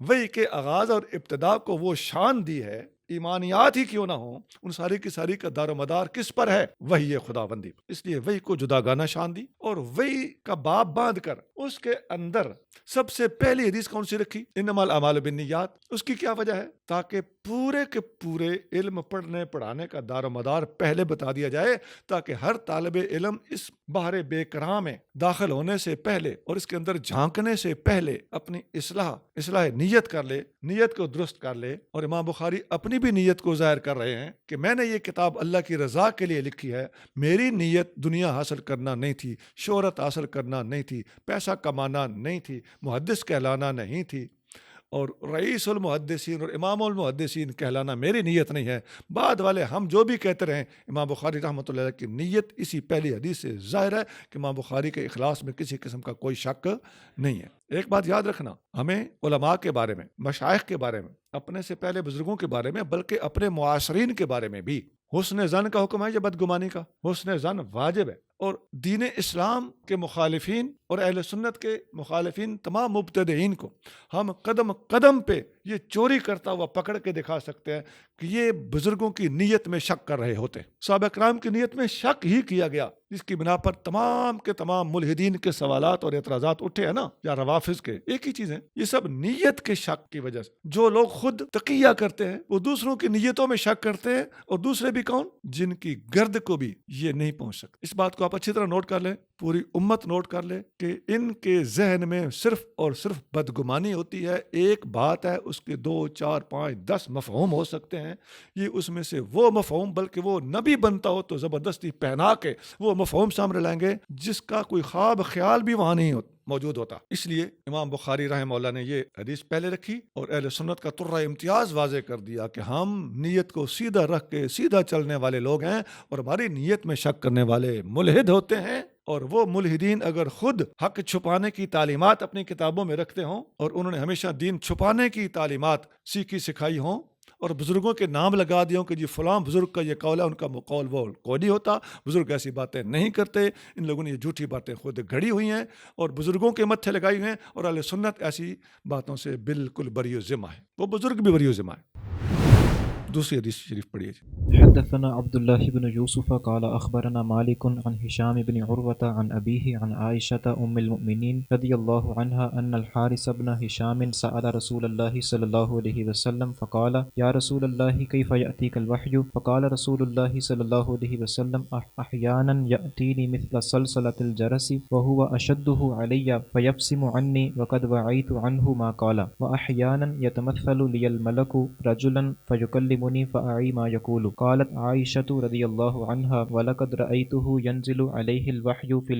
وحی کے آغاز اور ابتدا کو وہ شان دی ہے، ایمانیات ہی کیوں نہ ہوں، ان ساری کی ساری کا دار و مدار کس پر ہے؟ وحی خداوندی۔ اس لیے وحی کو جدا گانا شان دی، اور وحی کا باب باندھ کر اس کے اندر سب سے پہلی حدیث کون سی رکھی؟ انما الاعمال بالنیات۔ اس کی کیا وجہ ہے؟ تاکہ پورے کے پورے علم پڑھنے پڑھانے کا دار و مدار پہلے بتا دیا جائے، تاکہ ہر طالب علم اس بحر بے کراں میں داخل ہونے سے پہلے اور اس کے اندر جھانکنے سے پہلے اپنی اصلاح نیت کر لے، نیت کو درست کر لے۔ اور امام بخاری اپنی بھی نیت کو ظاہر کر رہے ہیں کہ میں نے یہ کتاب اللہ کی رضا کے لیے لکھی ہے، میری نیت دنیا حاصل کرنا نہیں تھی، شہرت حاصل کرنا نہیں تھی، پیسہ کمانا نہیں تھی، محدث کہلانا نہیں تھی، اور رئیس المحدثین اور امام المحدثین کہلانا میری نیت نہیں ہے۔ بعد والے ہم جو بھی کہتے رہیں، امام بخاری رحمۃ اللہ علیہ کی نیت اسی پہلی حدیث سے ظاہر ہے کہ امام بخاری کے اخلاص میں کسی قسم کا کوئی شک نہیں ہے۔ ایک بات یاد رکھنا، ہمیں علماء کے بارے میں، مشائخ کے بارے میں، اپنے سے پہلے بزرگوں کے بارے میں، بلکہ اپنے معاصرین کے بارے میں بھی حسن ظن کا حکم ہے یا بدگمانی کا؟ حسن ظن واجب ہے، اور دین اسلام کے مخالفین اور اہل سنت کے مخالفین تمام مبتدعین کو ہم قدم قدم پہ یہ چوری کرتا ہوا پکڑ کے دکھا سکتے ہیں کہ یہ بزرگوں کی نیت میں شک کر رہے ہوتے۔ صحابہ کرام کی نیت میں شک ہی کیا گیا، جس کی بنا پر تمام کے تمام ملحدین کے سوالات اور اعتراضات اٹھے ہیں نا، یا روافظ کے، ایک ہی چیز ہے، یہ سب نیت کے شک کی وجہ سے۔ جو لوگ خود تقیہ کرتے ہیں وہ دوسروں کی نیتوں میں شک کرتے ہیں، اور دوسرے بھی کون؟ جن کی گرد کو بھی یہ نہیں پہنچ سکتے۔ اس بات کو آپ اچھی طرح نوٹ کر لیں، پوری امت نوٹ کر لے کہ ان کے ذہن میں صرف اور صرف بدگمانی ہوتی ہے۔ ایک بات ہے، اس کے 2 4 5 10 مفہوم ہو سکتے ہیں، یہ اس میں سے وہ مفہوم، بلکہ وہ نبی بنتا ہو تو زبردستی پہنا کے وہ مفہوم سامنے لائیں گے جس کا کوئی خواب خیال بھی وہاں نہیں موجود ہوتا۔ اس لیے امام بخاری رحمہ اللہ نے یہ حدیث پہلے رکھی اور اہل سنت کا ترہ امتیاز واضح کر دیا کہ ہم نیت کو سیدھا رکھ کے سیدھا چلنے والے لوگ ہیں، اور ہماری نیت میں شک کرنے والے ملحد ہوتے ہیں۔ اور وہ ملحدین اگر خود حق چھپانے کی تعلیمات اپنی کتابوں میں رکھتے ہوں، اور انہوں نے ہمیشہ دین چھپانے کی تعلیمات سیکھی سکھائی ہوں، اور بزرگوں کے نام لگا دیا کہ جی فلاں بزرگ کا یہ قول ہے، ان کا قول وہ کوئی نہیں ہوتا، بزرگ ایسی باتیں نہیں کرتے، ان لوگوں نے یہ جھوٹی باتیں خود گھڑی ہوئی ہیں اور بزرگوں کے متھے لگائی ہوئی ہیں، اور اہل سنت ایسی باتوں سے بالکل بری و ذمہ ہے، وہ بزرگ بھی بری و ذمہ ہے۔ دوسری حدیث شریف پڑھیے. حدثنا عبد الله بن يوسف قال أخبرنا مالك عن هشام بن عروة عن أبيه عن عائشة أم المؤمنين رضي الله عنها أن الحارث بن هشام سأل رسول الله صلى الله عليه وسلم فقال يا رسول الله كيف يأتيك الوحي فقال رسول الله صلى الله عليه وسلم أحيانا يأتيني مثل صلصلة الجرس وهو أشده علي فيبسم عني وقد وعيت عنه ما قال وأحيانا يتمثل لي الملك رجلا فيكلمني فأعي ما يقول قالت عائشة رضي الله عنها ولقد رأيته ينزل عليه الوحي في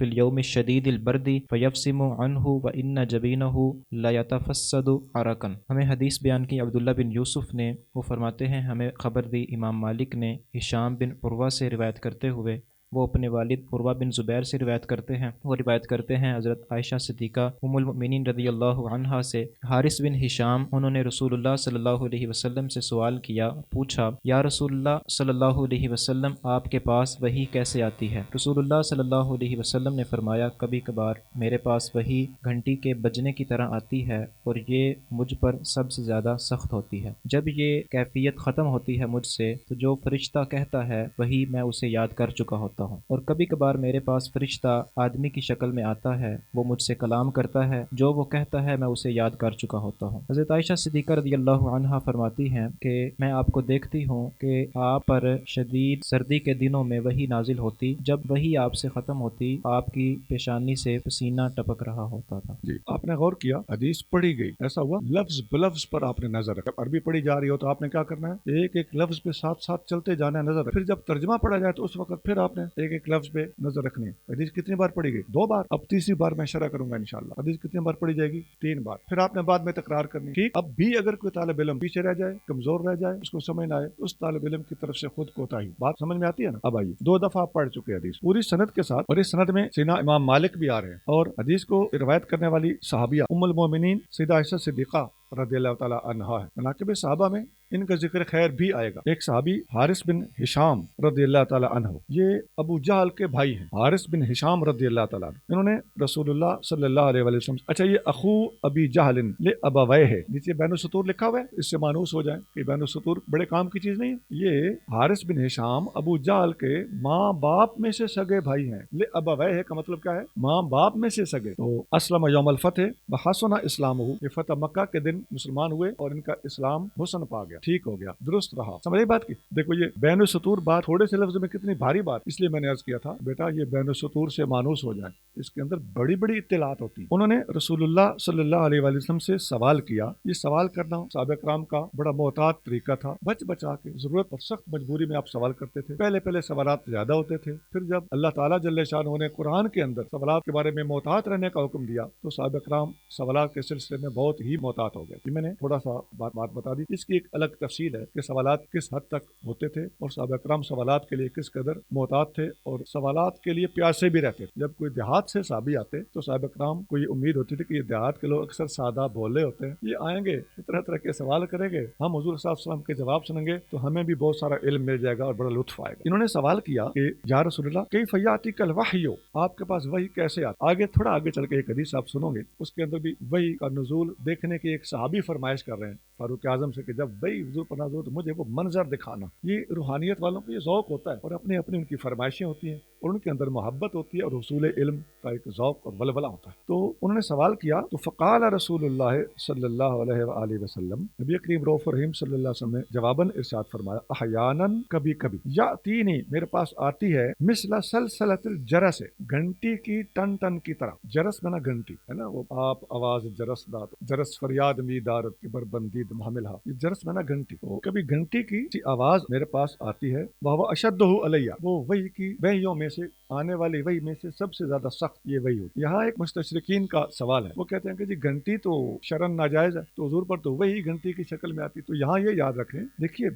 اليوم الشديد البرد فيبسم عنه وإن جبينه لا يتفسد عرقا. ہمیں حدیث بیان کی عبداللہ بن یوسف نے، وہ فرماتے ہیں ہمیں خبر دی امام مالک نے ہشام بن عروہ سے روایت کرتے ہوئے، وہ اپنے والد عروہ بن زبیر سے روایت کرتے ہیں، وہ روایت کرتے ہیں حضرت عائشہ صدیقہ ام المؤمنین رضی اللہ عنہا سے، حارث بن ہشام انہوں نے رسول اللہ صلی اللہ علیہ وسلم سے سوال کیا، پوچھا یا رسول اللہ صلی اللہ علیہ وسلم آپ کے پاس وحی کیسے آتی ہے؟ رسول اللہ صلی اللہ علیہ وسلم نے فرمایا کبھی کبھار میرے پاس وحی گھنٹی کے بجنے کی طرح آتی ہے اور یہ مجھ پر سب سے زیادہ سخت ہوتی ہے. جب یہ کیفیت ختم ہوتی ہے مجھ سے تو جو فرشتہ کہتا ہے وہی میں اسے یاد کر چکا ہوتا ہوں، اور کبھی کبھار میرے پاس فرشتہ آدمی کی شکل میں آتا ہے، وہ مجھ سے کلام کرتا ہے، جو وہ کہتا ہے میں اسے یاد کر چکا ہوتا ہوں. حضرت عائشہ صدیقہ رضی اللہ عنہا فرماتی ہیں کہ میں آپ کو دیکھتی ہوں کہ آپ پر شدید سردی کے دنوں میں وحی نازل ہوتی، جب وحی آپ سے ختم ہوتی آپ کی پیشانی سے پسینہ ٹپک رہا ہوتا تھا. جی آپ نے غور کیا، حدیث پڑھی گئی، ایسا ہوا لفظ بلفظ پر آپ نے نظر رکھا. عربی پڑھی جا رہی ہو تو آپ نے کیا کرنا ہے، ایک ایک لفظ پہ ساتھ ساتھ چلتے جانا ہے، نظر رکھ. پھر جب ترجمہ پڑھا جائے تو اس وقت پھر آپ نے ایک ایک لفظ پہ نظر رکھنی ہے. حدیث کتنی بار پڑھی گئی؟ 2 بار. اب تیسری بار میں شرح کروں گا انشاءاللہ. حدیث کتنی بار پڑھی جائے گی؟ 3 بار. پھر آپ نے بعد میں تکرار کرنی. ٹھیک. اب بھی اگر کوئی طالب علم پیچھے رہ جائے، کمزور رہ جائے، اس کو سمجھ نہ آئے، اس طالب علم کی طرف سے خود کوتاہی. بات سمجھ میں آتی ہے نا؟ اب آئیے 2 دفعہ پڑھ چکے حدیث پوری سند کے ساتھ، اور اس سند میں سیدنا امام مالک بھی آ رہے ہیں، اور حدیث کو روایت کرنے والی صحابیہ ام المومنین سیدہ عائشہ صدیقہ رضی اللہ تعالی عنہا ہے. مناقب صحابہ میں ان کا ذکر خیر بھی آئے گا. ایک صحابی حارث بن ہشام رضی اللہ تعالی عنہ، یہ ابو جہل کے بھائی ہیں. حارث بن ہشام رضی اللہ تعالی عنہ، انہوں نے رسول اللہ صلی اللہ علیہ وسلم، اچھا یہ اخو ابی جہل لابویہ ہے، نیچے بین السطور لکھا ہوا ہے، اس سے مانوس ہو جائے کہ بین السطور بڑے کام کی چیز نہیں ہے. یہ حارث بن ہشام ابو جہل کے ماں باپ میں سے سگے بھائی ہیں. لابویہ کا مطلب کیا ہے؟ ماں باپ میں سے سگے. تو اسلم یوم الفتح وحسن اسلامہ، یہ فتح مکہ کے دن مسلمان ہوئے اور ان کا اسلام حسن پا گیا، ٹھیک ہو گیا، درست رہا. سمجھے بات کی؟ دیکھو یہ بین السطور بات تھوڑے سے لفظ میں کتنی بھاری بات، اس لیے میں نے عرض کیا تھا بیٹا یہ بین السطور سے مانوس ہو جائے، اس کے اندر بڑی بڑی اطلاعات ہوتی ہیں. انہوں نے رسول اللہ صلی اللہ علیہ وسلم سے سوال کیا. یہ سوال کرنا صحابہ کرام کا بڑا محتاط طریقہ تھا، بچ بچا کے، ضرورت اور سخت مجبوری میں آپ سوال کرتے تھے. پہلے سوالات زیادہ ہوتے تھے، پھر جب اللہ تعالیٰ جل شانہ نے قرآن کے اندر سوالات کے بارے میں محتاط رہنے کا حکم دیا تو صحابہ کرام سوالات کے سلسلے میں بہت ہی محتاط ہو گئے. میں نے تھوڑا سا بات بتا دی. اس کی ایک الگ تفصیل ہے کہ سوالات کس حد تک ہوتے تھے اور صحابہ کرام سوالات کے لیے کس قدر محتاط تھے اور سوالات کے لیے پیاسے بھی رہتے تھے. جب کوئی دیہات سے صحابی آتے تو صحابہ کرام کو یہ امید ہوتی تھی کہ یہ دیہات کے لوگ اکثر سادہ بولے ہوتے ہیں، یہ آئیں گے طرح طرح کے سوال کریں گے، ہم حضور صلی اللہ علیہ وسلم کے جواب سنیں گے تو ہمیں بھی بہت سارا علم مل جائے گا اور بڑا لطف آئے گا. انہوں نے سوال کیا کہ یا رسول اللہ کیف یاتیک الوحی، آپ کے پاس وحی کیسے آتا؟ آگے تھوڑا آگے چل کے ایک حدیث آپ سنو گے، اس کے اندر بھی وحی کا نزول دیکھنے کی ایک صحابی فرمائش کر رہے ہیں فاروق اعظم سے کہ جب وہی حضور پر نازل ہو تو مجھے وہ منظر دکھانا. یہ روحانیت والوں کو یہ ذوق ہوتا ہے اور اپنی اپنی ان کی فرمائشیں ہوتی ہیں اور ان کے اندر محبت ہوتی ہے اور حصول علم کا ایک ذوق اور ولولہ ہوتا ہے. تو انہوں نے سوال کیا تو فقال رسول اللہ صلی اللہ علیہ وآلہ وسلم، نبی کریم رؤوف رحیم صلی اللہ علیہ وسلم نے جواباً ارشاد فرمایا احیاناً کبھی کبھی، یاتینی میرے پاس آتی ہے، مثل سلسلۃ الجرس، گھنٹی کی ٹن ٹن کی طرح. جرس بنا گھنٹی ہے نا، وہ آپ آواز جرس داد، جرس فریاد می دارت کی بربندید محملہ، یہ جرس بنا گھنٹی. تو کبھی گھنٹی کی آواز میرے پاس آتی ہے، وہ اشدہ علیہ، وہ وحی کی وحیوں میں سے آنے والی وحی میں سے سب سے زیادہ سخت یہ وحی ہوتی. یہاں ایک مستشرقین کا سوال ہے، وہ کہتے ہیں کہ جی گھنٹی تو شرعن ناجائز ہے تو حضور پر تو وہی گھنٹی کی شکل میں آتی. تو یہاں یہ یاد رکھیں، دیکھیے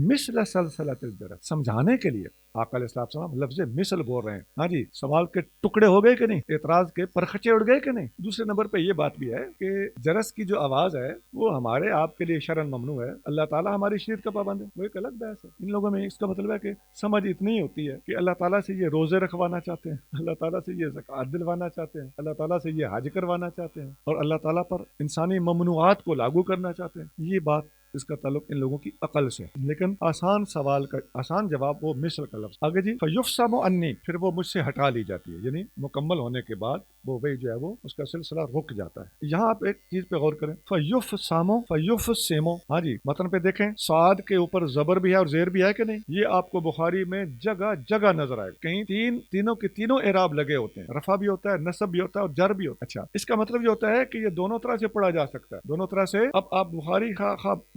مثل سلسلۃ الجرس سمجھانے کے لیے آقا علیہ السلام لفظ مثل بول رہے ہیں. ہاں جی، سوال کے ٹکڑے ہو گئے کہ نہیں، اعتراض کے پرخچے اڑ گئے کہ نہیں. دوسرے نمبر پہ یہ بات بھی ہے کہ جرس کی جو آواز ہے وہ ہمارے آپ کے لیے شرعن ممنوع ہے، اللہ تعالیٰ ہماری شریعت کا پابند ہے، وہ ایک الگ بحث ہے. ان لوگوں میں اس کا مطلب ہے کہ سمجھ اتنی ہوتی ہے کہ اللہ تعالیٰ سے یہ روزے رکھوانا چاہتے ہیں، اللہ تعالیٰ سے یہ زکوٰۃ دلوانا چاہتے ہیں، اللہ تعالیٰ سے یہ حج کروانا چاہتے ہیں اور اللہ تعالیٰ پر انسانی ممنوعات کو لاگو کرنا چاہتے ہیں. یہ بات اس کا تعلق ان لوگوں کی عقل سے، لیکن آسان سوال کا آسان جواب وہ مثل کا لفظ آگے جی فیفسم عنی، پھر وہ مجھ سے ہٹا لی جاتی ہے، یعنی مکمل ہونے کے بعد وہ وہی جو ہے وہ اس کا سلسلہ رک جاتا ہے۔ یہاں آپ ایک چیز پہ غور کریں، فیفسمو، ہاں جی متن پہ دیکھیں صاد کے اوپر زبر بھی ہے اور زیر بھی ہے کہ نہیں، یہ آپ کو بخاری میں جگہ جگہ نظر آئے، کہیں تینوں کے تینوں اعراب لگے ہوتے ہیں، رفع بھی ہوتا ہے، نصب بھی ہوتا ہے اور جر بھی ہوتا ہے۔ اچھا اس کا مطلب یہ ہوتا ہے کہ یہ دونوں طرح سے پڑھا جا سکتا ہے، دونوں طرح سے۔ اب آپ بخاری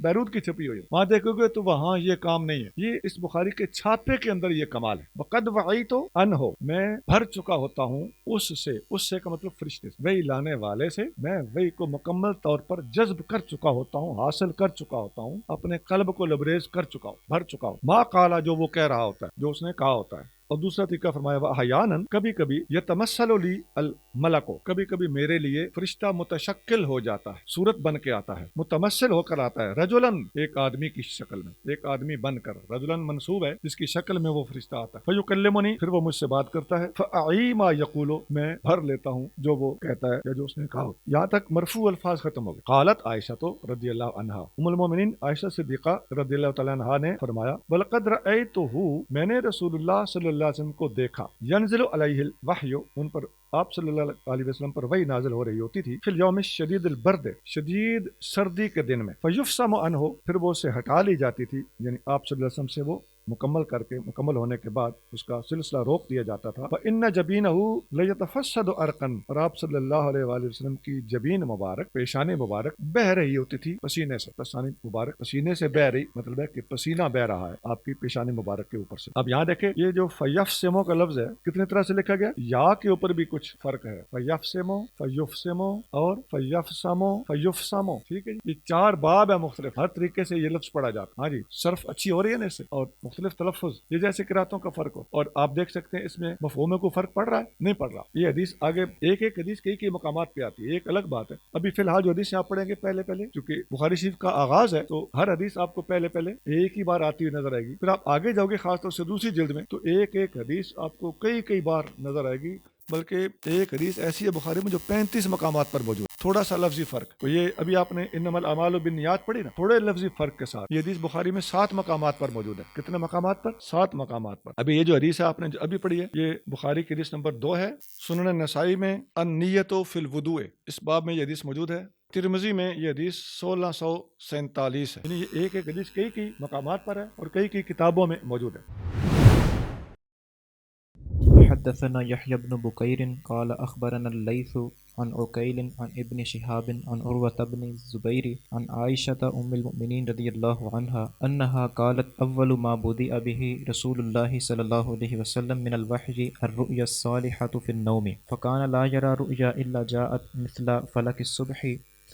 بیروت کی چھپی ہوئی ہے وہاں دیکھو گے تو وہاں یہ کام نہیں ہے، یہ اس بخاری کے چھاپے کے اندر یہ کمال ہے۔ وقد وعیت عنہ، میں بھر چکا ہوتا ہوں اس سے کا مطلب فرشتے سے، وہی لانے والے سے، میں وہی کو مکمل طور پر جذب کر چکا ہوتا ہوں، حاصل کر چکا ہوتا ہوں، اپنے قلب کو لبریز کر چکا ہوں، بھر چکا ہوں۔ ما قالا، جو وہ کہہ رہا ہوتا ہے، جو اس نے کہا ہوتا ہے۔ اور دوسرا طریقہ فرمایا احیانا، کبھی کبھی یتمثل لی الملک، کبھی کبھی میرے لیے فرشتہ متشکل ہو جاتا ہے، صورت بن کے آتا ہے، متمثل ہو کر آتا ہے، رجلن، ایک آدمی کی شکل میں، ایک آدمی بن کر، رجلن منصوب ہے جس کی شکل میں وہ فرشتہ آتا ہے، فیکلمنی، پھر وہ مجھ سے بات کرتا ہے، فاعی ما یقول، میں بھر لیتا ہوں جو وہ کہتا ہے یا جو اس نے کہا۔ یہاں تک مرفوع الفاظ ختم ہو گئے۔ قالت عائشہ تو رضی اللہ عنہا، ام المومنین عائشہ صدیقہ رضی اللہ تعالی عنہا نے فرمایا، ولقد رأیتہ، میں نے رسول اللہ صلی اللہ علیہ وسلم کو دیکھا، ینزل علیہ الوحی، ان پر آپ صلی اللہ علیہ وسلم پر وحی نازل ہو رہی ہوتی تھی، فی الیوم الشدید البرد، شدید سردی کے دن میں، فیفسم عنہ، پھر وہ اسے ہٹا لی جاتی تھی، یعنی آپ صلی اللہ علیہ وسلم سے وہ مکمل ہونے کے بعد اس کا سلسلہ روک دیا جاتا تھا۔ فإن جبینہ لیتفسد عرقا، اور آپ صلی اللہ علیہ وآلہ وسلم کی جبین مبارک، پیشانی مبارک بہہ رہی ہوتی تھی پسینے سے، پیشانی مبارک پسینے سے بہہ رہی، مطلب ہے کہ پسینہ بہہ رہا ہے آپ کی پیشانی مبارک کے اوپر سے۔ اب یہاں دیکھیں یہ جو فیفسمو کا لفظ ہے کتنے طرح سے لکھا گیا، یا کے اوپر بھی کچھ فرق ہے، فیفسمو، فیفسمو اور فیفسمو، ٹھیک ہے جی، یہ چار باب ہے مختلف، ہر طریقے سے یہ لفظ پڑھا جاتا ہے۔ ہاں جی صرف اچھی ہو رہی ہے نا اس سے، اور مختلف تلفظ، یہ جیسے قراتوں کا فرق ہو، اور آپ دیکھ سکتے ہیں اس میں مفہوم میں کوئی فرق پڑ رہا ہے، نہیں پڑ رہا۔ یہ حدیث آگے ایک حدیث کئی مقامات پہ آتی ہے، ایک الگ بات ہے۔ ابھی فی الحال جو حدیث آپ پڑھیں گے پہلے کیونکہ بخاری شریف کا آغاز ہے تو ہر حدیث آپ کو پہلے ایک ہی بار آتی ہوئی نظر آئے گی، پھر آپ آگے جاؤ گے خاص طور سے دوسری جلد میں تو ایک حدیث آپ کو کئی بار نظر آئے گی، بلکہ ایک حدیث ایسی ہے بخاری میں جو 35 مقامات پر موجود، تھوڑا سا لفظی فرق۔ تو یہ ابھی آپ نے انما الاعمال بالنیات پڑھی نا، تھوڑے لفظی فرق کے ساتھ یہ حدیث بخاری میں 7 مقامات پر موجود ہے۔ کتنے مقامات پر؟ 7 مقامات پر۔ ابھی یہ جو حدیث ہے آپ نے جو ابھی پڑھی ہے یہ بخاری کی حدیث نمبر 2 ہے، سنن نسائی میں النیت فی الوضوء، اس باب میں یہ حدیث موجود ہے، ترمذی میں یہ حدیث 1647 ہے، یعنی یہ ایک حدیث کئی مقامات پر ہے اور کئی کتابوں میں موجود ہے۔ حدثنا يحيى بن بكير قال أخبرنا الليث عن عقيل عن ابن شهاب عن عروة بن الزبير عن عائشة أم المؤمنين رضي الله عنها أنها قالت أول ما بدأ به رسول الله صلى الله عليه وسلم من الوحي الرؤيا الصالحة في النوم، فكان لا يرى رؤيا إلا جاءت مثل فلك الصبح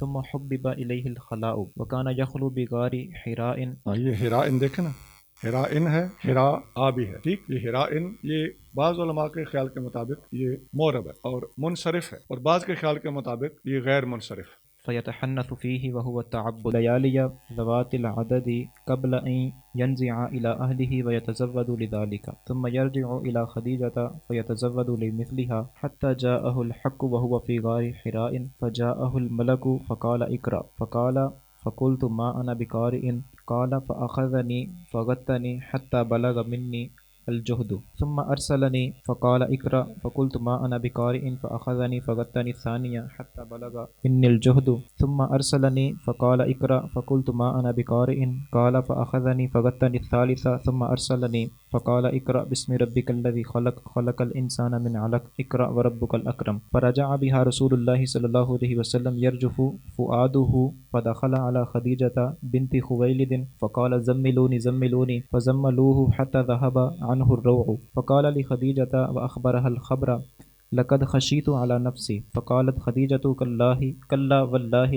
ثم حبب إليه الخلاء وكان يخلو بغار حراء۔ یہ حراء دیکھیں نا، حراء ہے، حراء آبی ہے، ٹھیک، یہ حراء یہ بعض علماء کے خیال کے مطابق یہ معرب ہے اور منصرف ہے، اور بعض کے خیال کے مطابق یہ غیر منصرف۔ فيتحنث فيه وهو التعبد ليالي ذوات العدد قبل أن ينزع إلى أهله ويتزود لذلك، ثم يرجع إلى خديجة فيتزود لمثلها حتى جاءه الحق وهو في غار حراء، فجاءه الملك فقال اقرأ، فقال فقلت ما أنا بقارئ، قال فأخذني فغتني حتى بلغ مني الجهد، ثم أرسلني فقال اقرأ، فقلت ما أنا بقارئ، فأخذني فغتني الثانية حتى بلغ مني الجهد، ثم أرسلني فقال اقرأ، فقلت ما أنا بقارئ، قال فأخذني فغتني الثالثة، ثم أرسلني فقال اقرأ باسم ربك الذي خلق الإنسان من علق، اقرأ وربك الأكرم، فرجع بها رسول الله صلى الله عليه وسلم يرجف فؤاده، فدخل على خديجة بنت خويلد فقال زملوني، فزملوه حتى ذهب عنه الروع، فقال لخديجة وأخبرها الخبر لقد خشيت على نفسي، فقالت خديجة كلا والله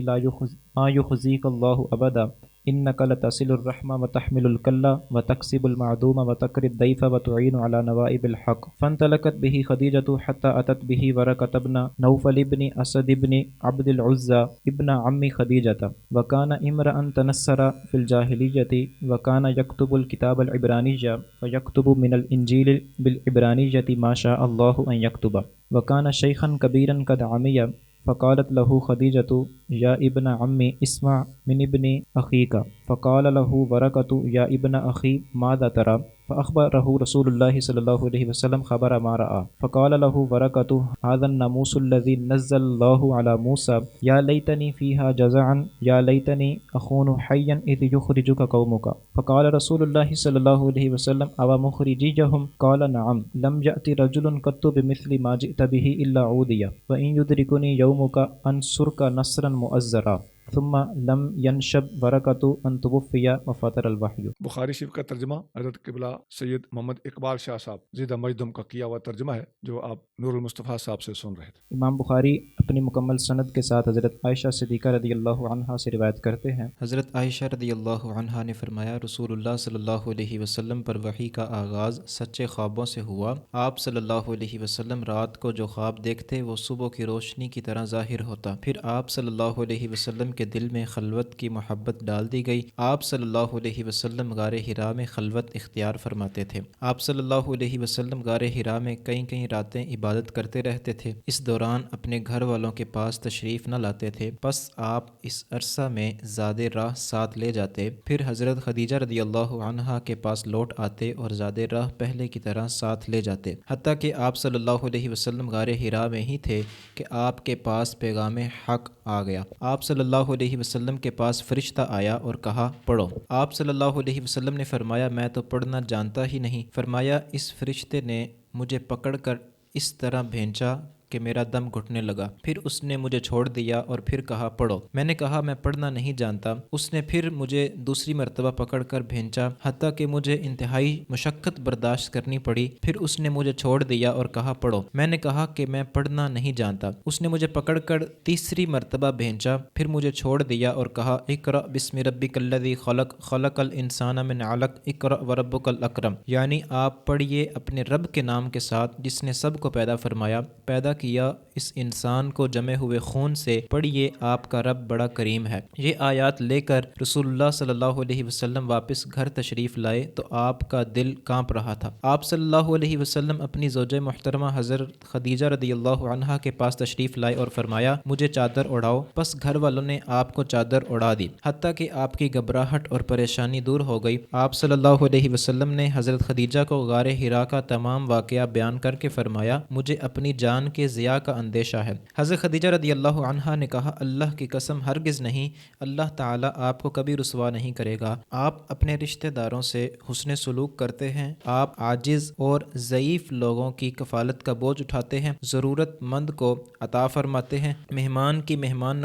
ما يخزيك الله أبدا، إنك لتصل الرحم وتحمل الكلا وتكسب المعدوم وتقري الضيف وتعين على نوائب الحق، فانطلقت به خديجة حتى أتت به ورقة بن نوفل بن أسد بن عبد العزى ابن عم خديجة، وكان امرأ تنصر في الجاهلية، وكان يكتب الكتاب العبرانية، فيكتب من الإنجيل بالعبرانية ما شاء الله أن يكتب، وكان شيخا كبيرا قد عمي، فقالت له خديجة يا ابن عمي اسمع من ابن أخيك. فقال له ورقة يا ابن أخي ماذا ترى؟ فأخبره رسول الله صلى الله عليه وسلم خبر ما رأى. فقال له ورقة هذا الناموس الذي نزل الله على موسى يا ليتني فيها جزعا يا ليتني أكون حيا إذ يخرجك قومك. فقال رسول الله صلى الله عليه وسلم أو مخرجيهم؟ قال نعم لم يأت رجل قط بمثل ما جئت به إلا عودي وإن يدركني يومك أنصرك نصرا مؤزرا. ثم لم ينشب ورقة أن توفي وفتر الوحي. بخاری شریف کا ترجمہ حضرت قبلہ سید محمد اقبال شاہ صاحب زیدہ مجدم کا کیا ہوا ترجمہ ہے جو آپ نور المصطفیٰ صاحب سے سن رہے تھے۔ امام بخاری اپنی مکمل سند کے ساتھ حضرت عائشہ صدیقہ رضی اللہ عنہا سے روایت کرتے ہیں، حضرت عائشہ رضی اللہ عنہا نے فرمایا رسول اللہ صلی اللہ علیہ وسلم پر وحی کا آغاز سچے خوابوں سے ہوا۔ آپ صلی اللہ علیہ وسلم رات کو جو خواب دیکھتے وہ صبح کی روشنی کی طرح ظاہر ہوتا، پھر آپ صلی اللہ علیہ وسلم کے دل میں خلوت کی محبت ڈال دی گئی۔ آپ صلی اللہ علیہ وسلم غار حرا میں خلوت اختیار فرماتے تھے۔ آپ صلی اللہ علیہ وسلم غار حرا میں کئی راتیں عبادت کرتے رہتے تھے، اس دوران اپنے گھر والوں کے پاس تشریف نہ لاتے تھے، پس آپ اس عرصہ میں زیادہ راہ ساتھ لے جاتے، پھر حضرت خدیجہ رضی اللہ عنہا کے پاس لوٹ آتے اور زیادہ راہ پہلے کی طرح ساتھ لے جاتے، حتیٰ کہ آپ صلی اللہ علیہ وسلم غار حرا میں ہی تھے کہ آپ کے پاس پیغام حق آ گیا۔ آپ صلی اللہ علیہ وسلم کے پاس فرشتہ آیا اور کہا پڑھو۔ آپ صلی اللہ علیہ وسلم نے فرمایا میں تو پڑھنا جانتا ہی نہیں۔ فرمایا اس فرشتے نے مجھے پکڑ کر اس طرح بھینچا کہ میرا دم گھٹنے لگا، پھر اس نے مجھے چھوڑ دیا اور پھر کہا پڑھو۔ میں نے کہا میں پڑھنا نہیں جانتا۔ اس نے پھر مجھے دوسری مرتبہ پکڑ کر بھینچا حتیٰ کہ مجھے انتہائی مشقت برداشت کرنی پڑی، پھر اس نے مجھے چھوڑ دیا اور کہا پڑھو۔ میں نے کہا کہ میں پڑھنا نہیں جانتا۔ اس نے مجھے پکڑ کر تیسری مرتبہ بھینچا، پھر مجھے چھوڑ دیا اور کہا اقرأ بسم ربک الذی خلق خلق الانسان من علق اقرأ وربک الاکرم، یعنی آپ پڑھیے اپنے رب کے نام کے ساتھ جس نے سب کو پیدا فرمایا، پیدا کیا اس انسان کو جمے ہوئے خون سے، پڑھیے آپ کا رب بڑا کریم ہے۔ یہ آیات لے کر رسول اللہ صلی اللہ علیہ وسلم واپس گھر تشریف لائے تو آپ کا دل کانپ رہا تھا۔ آپ صلی اللہ علیہ وسلم اپنی زوجہ محترمہ حضرت خدیجہ رضی اللہ عنہا کے پاس تشریف لائے اور فرمایا مجھے چادر اڑاؤ، پس گھر والوں نے آپ کو چادر اڑا دی حتیٰ کہ آپ کی گھبراہٹ اور پریشانی دور ہو گئی۔ آپ صلی اللہ علیہ وسلم نے حضرت خدیجہ کو غار حرا کا تمام واقعہ بیان کر کے فرمایا مجھے اپنی جان کے ضیاع کا اندیشہ ہے۔ حضرت خدیجہ رضی اللہ عنہا نے کہا اللہ کی قسم ہرگز نہیں، اللہ تعالیٰ آپ کو کبھی رسوا نہیں کرے گا۔ آپ اپنے رشتہ داروں سے حسن سلوک کرتے ہیں، آپ عاجز اور ضعیف لوگوں کی کفالت کا بوجھ اٹھاتے ہیں، ضرورت مند کو عطا فرماتے ہیں، مہمان کی مہمان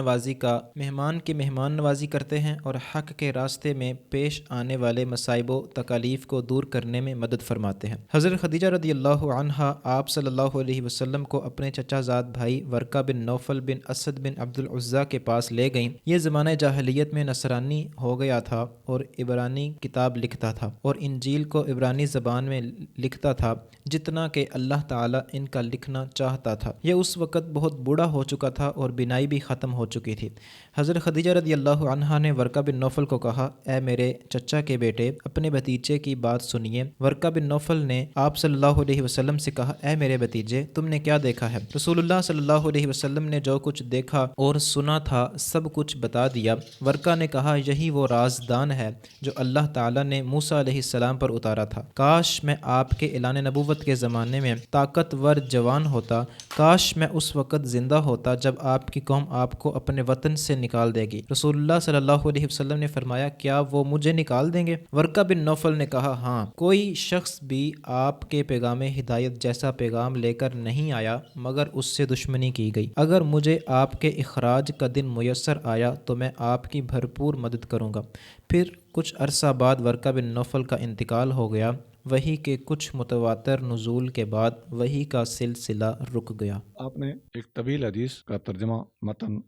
نوازی کرتے ہیں اور حق کے راستے میں پیش آنے والے مصائب و تکالیف کو دور کرنے میں مدد فرماتے ہیں۔ حضرت خدیجہ رضی اللہ عنہا آپ صلی اللہ علیہ وسلم کو اپنے چچا زاد بھائی ورقہ بن نوفل بن اسد بن عبد العزیٰ کے پاس لے گئیں۔ یہ زمانہ جاہلیت میں نصرانی ہو گیا تھا اور عبرانی کتاب لکھتا تھا اور انجیل کو عبرانی زبان میں لکھتا تھا جتنا کہ اللہ تعالیٰ ان کا لکھنا چاہتا تھا۔ یہ اس وقت بہت بوڑھا ہو چکا تھا اور بینائی بھی ختم ہو چکی تھی۔ حضرت خدیجہ رضی اللہ عنہا نے ورقہ بن نوفل کو کہا اے میرے چچا کے بیٹے اپنے بھتیجے کی بات سنیے۔ ورقہ بن نوفل نے آپ صلی اللہ علیہ وسلم سے کہا اے میرے بھتیجے تم نے کیا دیکھا ہے؟ رسول اللہ صلی اللہ علیہ وسلم نے جو کچھ دیکھا اور سنا تھا سب کچھ بتا دیا۔ ورقہ نے کہا یہی وہ رازدان ہے جو اللہ تعالیٰ نے موسیٰ علیہ السلام پر اتارا تھا۔ کاش میں آپ کے اعلان نبوت کے زمانے میں طاقتور جوان ہوتا، کاش میں اس وقت زندہ ہوتا جب آپ کی قوم آپ کو اپنے وطن سے نکال دے گی۔ رسول اللہ صلی اللہ علیہ وسلم نے فرمایا کیا وہ مجھے نکال دیں گے؟ ورقہ بن نوفل نے کہا ہاں، کوئی شخص بھی آپ کے پیغام ہدایت جیسا پیغام لے کر نہیں آیا مگر اس سے دشمنی کی گئی۔ اگر مجھے آپ کے اخراج کا دن میسر آیا تو میں آپ کی بھرپور مدد کروں گا۔ پھر کچھ عرصہ بعد ورقہ بن نوفل کا انتقال ہو گیا۔ وحی کے کچھ متواتر نزول کے بعد وحی کا سلسلہ رک گیا۔ آپ نے ایک طویل حدیث کا ترجمہ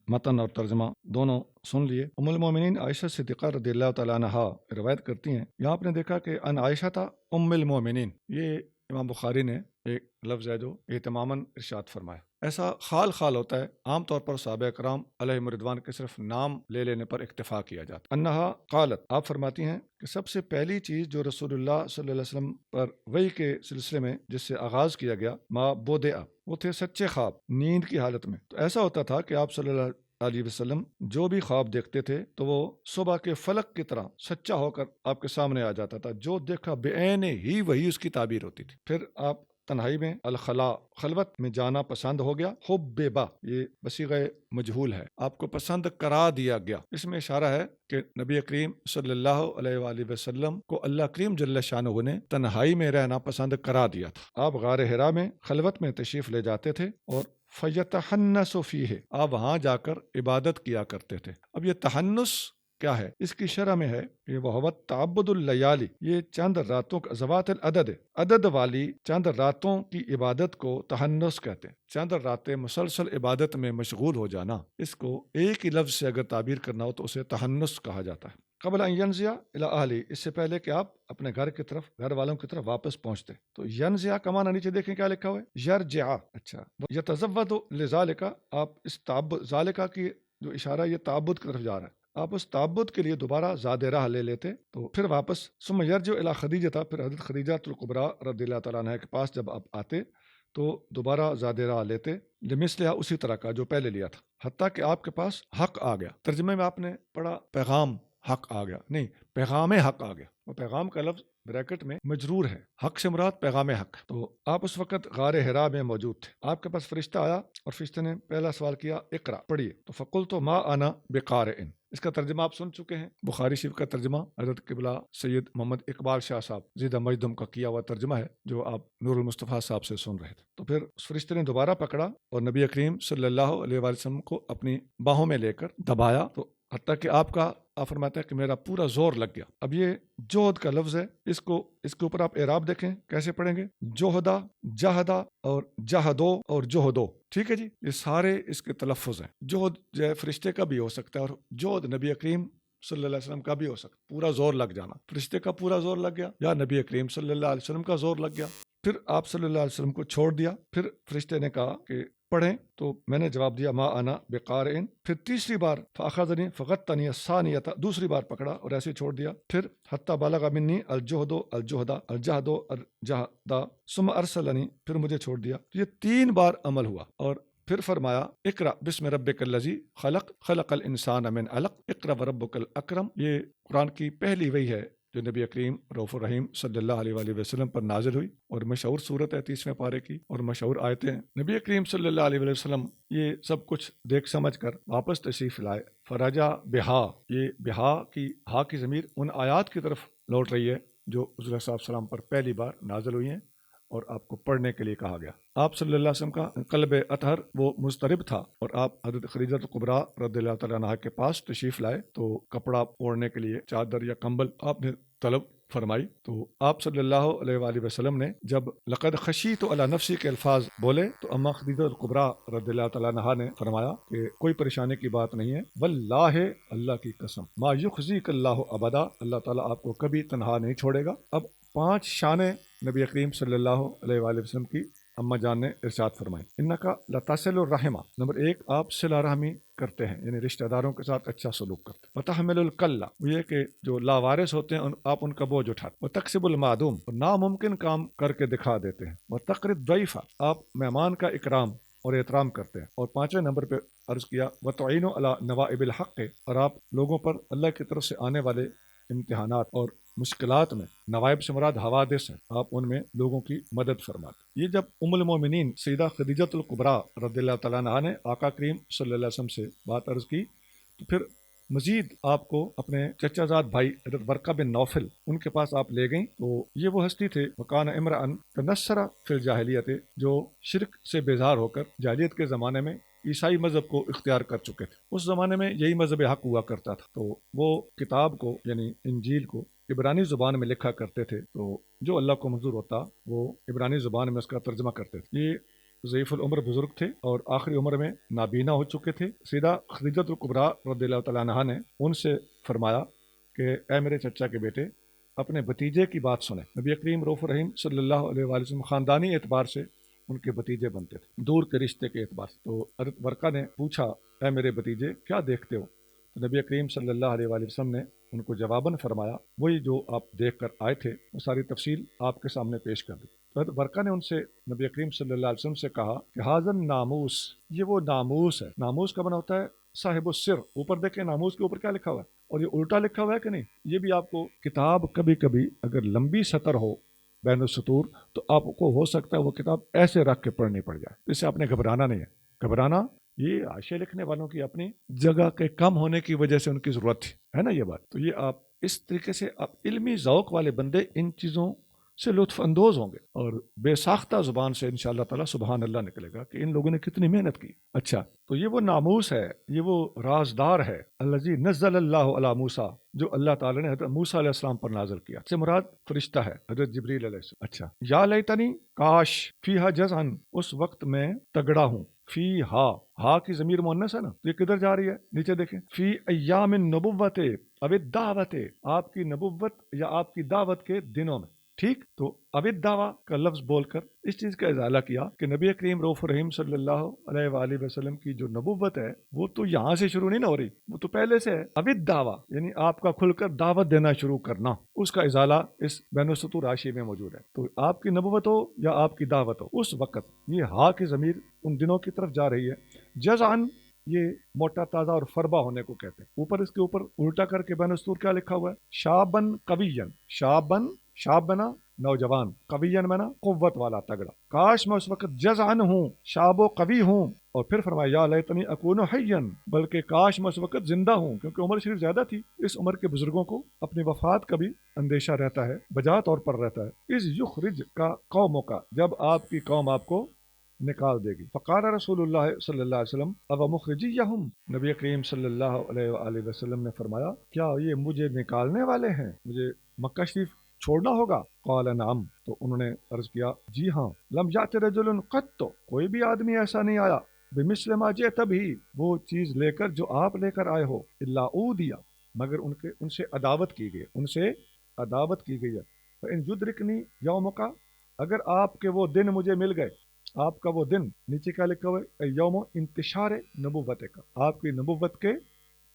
متن اور ترجمہ دونوں سن لیے۔ ام المومنین عائشہ صدیقہ رضی اللہ تعالیٰ عنہا روایت کرتی ہیں، یہاں آپ نے دیکھا کہ ان عائشہ تھا ام المومنین، یہ امام بخاری نے ایک لفظ ہے جو اہتماماً ارشاد فرمایا۔ ایسا خال خال ہوتا ہے، عام طور پر صحابہ کرام علیہم رضوان کے صرف نام لے لینے پر اکتفا کیا جاتا۔ انہا قالت، آپ فرماتی ہیں کہ سب سے پہلی چیز جو رسول اللہ صلی اللہ علیہ وسلم پر وحی کے سلسلے میں جس سے آغاز کیا گیا، ما بودع، وہ تھے سچے خواب نیند کی حالت میں۔ تو ایسا ہوتا تھا کہ آپ صلی اللہ علیہ وسلم جو بھی خواب دیکھتے تھے تو وہ صبح کے فلک کی طرح سچا ہو کر آپ کے سامنے آ جاتا تھا، جو دیکھا بعین ہی وہی اس کی تعبیر ہوتی تھی۔ پھر آپ تنہائی میں الخلا، خلوت میں جانا پسند ہو گیا۔ حببا، یہ بصیغہ مجہول ہے، آپ کو پسند کرا دیا گیا۔ اس میں اشارہ ہے کہ نبی کریم صلی اللہ علیہ وآلہ وسلم کو اللہ کریم جل شانہ نے تنہائی میں رہنا پسند کرا دیا تھا۔ آپ غار حرا میں خلوت میں تشریف لے جاتے تھے اور فیتحنس فیہ، آپ وہاں جا کر عبادت کیا کرتے تھے۔ اب یہ تحنس کیا ہے؟ اس کی شرح میں ہے کہ وہ تعبد اللیالی، یہ چند راتوں کا ذوات العدد، عدد والی چند راتوں کی عبادت کو تحنس کہتے ہیں۔ چند راتیں مسلسل عبادت میں مشغول ہو جانا، اس کو ایک ہی لفظ سے اگر تعبیر کرنا ہو تو اسے تحنس کہا جاتا ہے۔ قبل ان ینزیا الی اہلی، اس سے پہلے کہ آپ اپنے گھر کی طرف، گھر والوں کی طرف واپس پہنچتے۔ تو ینزیا کا معنی نیچے دیکھیں کیا لکھا ہوا ہے، یرجع۔ اچھا، یتزود لذالک، آپ اس تعبد، ذالک کی جو اشارہ یہ تعبد کی طرف جا رہا ہے، آپ اس تعبد کے لیے دوبارہ زاد راہ لے لیتے تو پھر واپس ثم یرجع الی خدیجہ، پھر حضرت خدیجہ الکبریٰ رضی اللہ تعالیٰ عنہ کے پاس جب آپ آتے تو دوبارہ زاد راہ لیتے، لمثلھا، اسی طرح کا جو پہلے لیا تھا، حتیٰ کہ آپ کے پاس حق آ گیا۔ ترجمے میں آپ نے پڑھا پیغام حق آ گیا، نہیں، پیغام حق آ گیا۔ وہ پیغام کا لفظ بریکٹ میں مجرور ہے، حق سے مراد پیغام حق۔ تو آپ اس وقت غار حرا میں موجود تھے، آپ کے پاس فرشتہ آیا اور فرشتے نے پہلا سوال کیا، اقرا، پڑھیے۔ تو فقلت ما انا بقارئ، اس کا ترجمہ آپ سن چکے ہیں، بخاری شریف کا ترجمہ حضرت قبلہ سید محمد اقبال شاہ صاحب زیدہ مجدم کا کیا ہوا ترجمہ ہے جو آپ نور المصطفیٰ صاحب سے سن رہے تھے۔ تو پھر اس فرشتے نے دوبارہ پکڑا اور نبی کریم صلی اللہ علیہ وسلم کو اپنی باہوں میں لے کر دبایا، تو حتیٰ کہ آپ فرماتا ہے کہ میرا پورا زور لگ گیا۔ اب یہ جوہد کا لفظ ہے، اس کے اوپر آپ اعراب دیکھیں کیسے پڑھیں گے، جوہدا، جہدا اور جہدو اور جوہدو، ٹھیک ہے جی، یہ سارے اس کے تلفظ ہیں۔ جوہد جو ہے فرشتے کا بھی ہو سکتا ہے، اور جوہد نبی کریم صلی اللہ علیہ وسلم کا بھی ہو سکتا ہے، پورا زور لگ جانا، فرشتے کا پورا زور لگ گیا یا نبی کریم صلی اللہ علیہ وسلم کا زور لگ گیا۔ پھر آپ صلی اللہ علیہ وسلم کو چھوڑ دیا، پھر فرشتے نے کہا کہ پڑھیں، تو میں نے جواب دیا ما انا بقارئ۔ پھر تیسری بار فاخذنی فغطنی الثانیہ، دوسری بار پکڑا اور ایسے چھوڑ دیا۔ پھر حتی بلغ منی الجہد الجہد الجہد الجہد ثم ارسلنی، پھر مجھے چھوڑ دیا۔ یہ 3 بار عمل ہوا، اور پھر فرمایا اقرأ بسم ربک الذی خلق، خلق الانسان من علق، اقرأ وربک الاکرم۔ یہ قرآن کی پہلی وحی ہے جو نبی کریم رؤوف الرحیم صلی اللہ علیہ وآلہ وسلم پر نازل ہوئی، اور مشہور صورت ہے 30ویں پارے کی، اور مشہور آیتیں ہیں۔ نبی کریم صلی اللہ علیہ وآلہ وسلم یہ سب کچھ دیکھ سمجھ کر واپس تشریف لائے۔ فرجا بہا، یہ بہا کی ہا کی ضمیر ان آیات کی طرف لوٹ رہی ہے جو حضور صلی اللہ علیہ وسلم پر پہلی بار نازل ہوئی ہیں اور آپ کو پڑھنے کے لیے کہا گیا۔ آپ صلی اللہ علیہ وسلم کا قلب اطہر وہ مضطرب تھا، اور آپ حضرت خدیجہ الکبریٰ رضی اللہ تعالیٰ عنہا کے پاس تشریف لائے تو کپڑا اوڑھنے کے لیے چادر یا کمبل آپ نے طلب فرمائی۔ تو آپ صلی اللہ علیہ وآلہ وسلم نے جب لقد خشیت علی نفسی کے الفاظ بولے تو اما خدیجہ الکبریٰ رضی اللہ تعالیٰ عنہا نے فرمایا کہ کوئی پریشانی کی بات نہیں ہے، واللہ، اللہ کی قسم، ما یخزیک اللہ ابدا، اللہ تعالیٰ آپ کو کبھی تنہا نہیں چھوڑے گا۔ اب 5 شانیں نبی کریم صلی اللہ علیہ وآلہ وسلم کی اما جان نے ارشاد فرمائی۔ انکا لتصل الرحمہ، نمبر 1 آپ صلہ رحمی کرتے ہیں، یعنی رشتہ داروں کے ساتھ اچھا سلوک کرتے ہیں۔ وتحمل الکلہ، یہ کہ جو لاوارث ہوتے ہیں آپ ان کا بوجھ اٹھاتے ہیں۔ وتکسب المعدوم، ناممکن کام کر کے دکھا دیتے ہیں۔ وتقری الضیف، آپ مہمان کا اکرام اور احترام کرتے ہیں۔ اور 5ویں نمبر پہ عرض کیا وتعین علی نوائب الحق، اور آپ لوگوں پر اللہ کی طرف سے آنے والے امتحانات اور مشکلات میں، نوائب سے مراد حوادث ہیں، آپ ان میں لوگوں کی مدد فرماتے۔ یہ جب ام المومنین سیدہ خدیجہ الکبریٰ رضی اللہ تعالیٰ عنہا نے آقا کریم صلی اللہ علیہ وسلم سے بات عرض کی، تو پھر مزید آپ کو اپنے چچا زاد بھائی حضرت ورقہ بن نوفل ان کے پاس آپ لے گئیں۔ تو یہ وہ ہستی تھے وکان امرأن تنصر فی الجاہلیت، جو شرک سے بیزار ہو کر جاہلیت کے زمانے میں عیسائی مذہب کو اختیار کر چکے تھے۔ اس زمانے میں یہی مذہب حق ہوا کرتا تھا، تو وہ کتاب کو یعنی انجیل کو عبرانی زبان میں لکھا کرتے تھے، تو جو اللہ کو منظور ہوتا وہ عبرانی زبان میں اس کا ترجمہ کرتے تھے۔ یہ ضعیف العمر بزرگ تھے اور آخری عمر میں نابینا ہو چکے تھے۔ سیدہ خدیجہ الکبریٰ رضی اللہ تعالیٰ عنہا نے ان سے فرمایا کہ اے میرے چچا کے بیٹے، اپنے بتیجے کی بات سنیں. نبی کریم رؤوف رحیم صلی اللہ علیہ وآلہ وسلم خاندانی اعتبار سے ان کے بتیجے بنتے تھے، دور کے رشتے کے اعتبار سے. تو حضرت ورقہ نے پوچھا اے میرے بتیجے کیا دیکھتے ہو؟ تو نبی کریم صلی اللہ علیہ وآلہ وسلم نے ان کو جواباً فرمایا وہی جو آپ دیکھ کر آئے تھے، وہ ساری تفصیل آپ کے سامنے پیش کر دی. تو حضرت ورقہ نے ان سے نبی کریم صلی اللہ علیہ وسلم سے کہا کہ حاضن ناموس، یہ وہ ناموس ہے. ناموس کا بنا ہوتا ہے صاحب السر. اوپر دیکھیں ناموس کے اوپر کیا لکھا ہوا ہے، اور یہ الٹا لکھا ہوا ہے کہ نہیں. یہ بھی آپ کو کتاب کبھی کبھی اگر لمبی سطر ہو بین السطور تو آپ کو ہو سکتا ہے وہ کتاب ایسے رکھ کے پڑھنی پڑ جائے. اس سے آپ نے گھبرانا نہیں ہے. گھبرانا یہ حاشیے لکھنے والوں کی اپنی جگہ کے کم ہونے کی وجہ سے ان کی ضرورت تھی، ہے نا یہ بات. تو یہ آپ اس طریقے سے آپ علمی ذوق والے بندے ان چیزوں سے لطف اندوز ہوں گے اور بے ساختہ زبان سے انشاءاللہ تعالی سبحان اللہ نکلے گا کہ ان لوگوں نے کتنی محنت کی. اچھا تو یہ وہ ناموس ہے، یہ وہ رازدار ہے الذی نزل اللہ علی موسیٰ، جو اللہ تعالی نے حضرت موسیٰ علیہ السلام پر نازل کیا. سے مراد فرشتہ ہے حضرت جبریل علیہ السلام. اچھا یا لیتنی، کاش، فیہا جزعن، اس وقت میں تگڑا ہوں. فی ہا کی ضمیر مؤنث ہے نا، یہ کدھر جا رہی ہے؟ نیچے دیکھیں. فی ایام النبوت اب دعوت، آپ کی نبوت یا آپ کی دعوت کے دنوں میں. ٹھیک، تو اب دعویٰ کا لفظ بول کر اس چیز کا ازالہ کیا کہ نبی کریم رؤوف رحیم صلی اللہ علیہ وآلہ وسلم کی جو نبوت ہے وہ تو یہاں سے شروع نہیں نہ ہو رہی، وہ تو پہلے سے ہے. اب دعویٰ یعنی آپ کا کھل کر دعوت دینا شروع کرنا، اس کا ازالہ اس بین السطور حاشیے میں موجود ہے. تو آپ کی نبوت ہو یا آپ کی دعوت ہو، اس وقت یہ ہا کی ضمیر ان دنوں کی طرف جا رہی ہے. جزعن یہ موٹا تازہ اور فربا ہونے کو کہتے ہیں. اوپر اس کے اوپر الٹا کر کے بین السطور کیا لکھا ہوا ہے؟ شابن قویًا. شابن، شاب بنا نوجوان، قویًا بنا قوت والا تگڑا. کاش میں اس وقت جزعن ہوں، شاب و قوی ہوں. اور پھر فرمایا یا لیتنی اکون حیًا، بلکہ کاش میں اس وقت زندہ ہوں، کیونکہ عمر شریف زیادہ تھی. اس عمر کے بزرگوں کو اپنی وفات کا بھی اندیشہ رہتا ہے، بجا طور پر رہتا ہے. اس یخرج کا قوموں کا، جب آپ کی قوم آپ کو نکال دے گی. فقال رسول اللہ صلی اللہ علیہ وسلم اب مخرجیہم، نبی کریم صلی اللہ علیہ وآلہ وسلم نے فرمایا کیا یہ مجھے نکالنے والے ہیں، مجھے مکہ شریف چھوڑنا ہوگا؟ قال نعم، تو انہوں نے عرض کیا جی ہاں. لم یأت رجل قط، کوئی بھی آدمی ایسا نہیں آیا، بمثل ما جئت بھی، وہ چیز لے کر جو آپ لے کر آئے ہو، الا اودیا، مگر ان سے عداوت کی گئی، ان سے عداوت کی گئی ہے. فإن یدرکنی یومک، اگر آپ کے وہ دن مجھے مل گئے. آپ کا وہ دن نیچے کیا لکھا ہوا ہے؟ یوم انتشار نبوت کا، آپ کی نبوت کے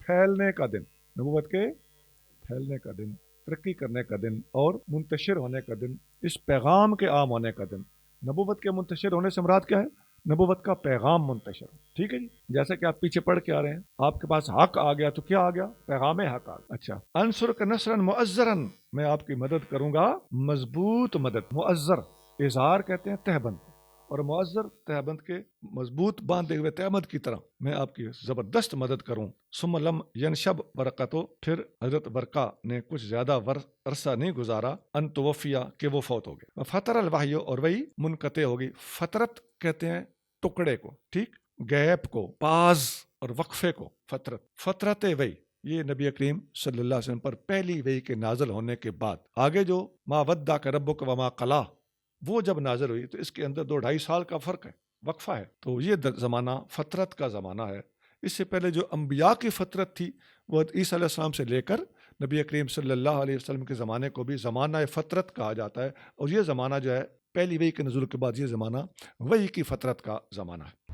پھیلنے کا دن، نبوت کے پھیلنے کا دن، ترقی کرنے کا دن اور منتشر ہونے کا دن، اس پیغام کے عام ہونے کا دن. نبوت کے منتشر ہونے سے مراد کیا ہے؟ نبوت کا پیغام منتشر. ٹھیک ہے جی، جیسا کہ آپ پیچھے پڑھ کے آ رہے ہیں، آپ کے پاس حق آ گیا تو کیا آ گیا؟ پیغام حق آ گیا. اچھا، انصرک نصرا مؤزرا، میں آپ کی مدد کروں گا مضبوط مدد. مؤزر اظہار کہتے ہیں تہبند، اور معذر تہبند کے مضبوط باندھے ہوئے تہبند کی طرح میں آپ کی زبردست مدد کروں. ثم لم ینشب ورقۃ، پھر حضرت ورقہ نے کچھ زیادہ عرصہ نہیں گزارا، ان توفیہ، کہ وہ فوت ہو گئے. فطر الوحی، اور وہی منقطع ہوگی. فطرت کہتے ہیں ٹکڑے کو، ٹھیک، گیپ کو، پاز اور وقفے کو فطرت. فطرت وحی یہ نبی کریم صلی اللہ علیہ وسلم پر پہلی وحی کے نازل ہونے کے بعد. آگے جو ما ودعک ربک وما قلی، وہ جب نازل ہوئی تو اس کے اندر 2-2.5 سال کا فرق ہے، وقفہ ہے. تو یہ زمانہ فطرت کا زمانہ ہے. اس سے پہلے جو انبیاء کی فطرت تھی وہ عیسیٰ علیہ السلام سے لے کر نبی کریم صلی اللہ علیہ وسلم کے زمانے کو بھی زمانہ فطرت کہا جاتا ہے. اور یہ زمانہ جو ہے پہلی وحی کے نزول کے بعد، یہ زمانہ وحی کی فطرت کا زمانہ ہے.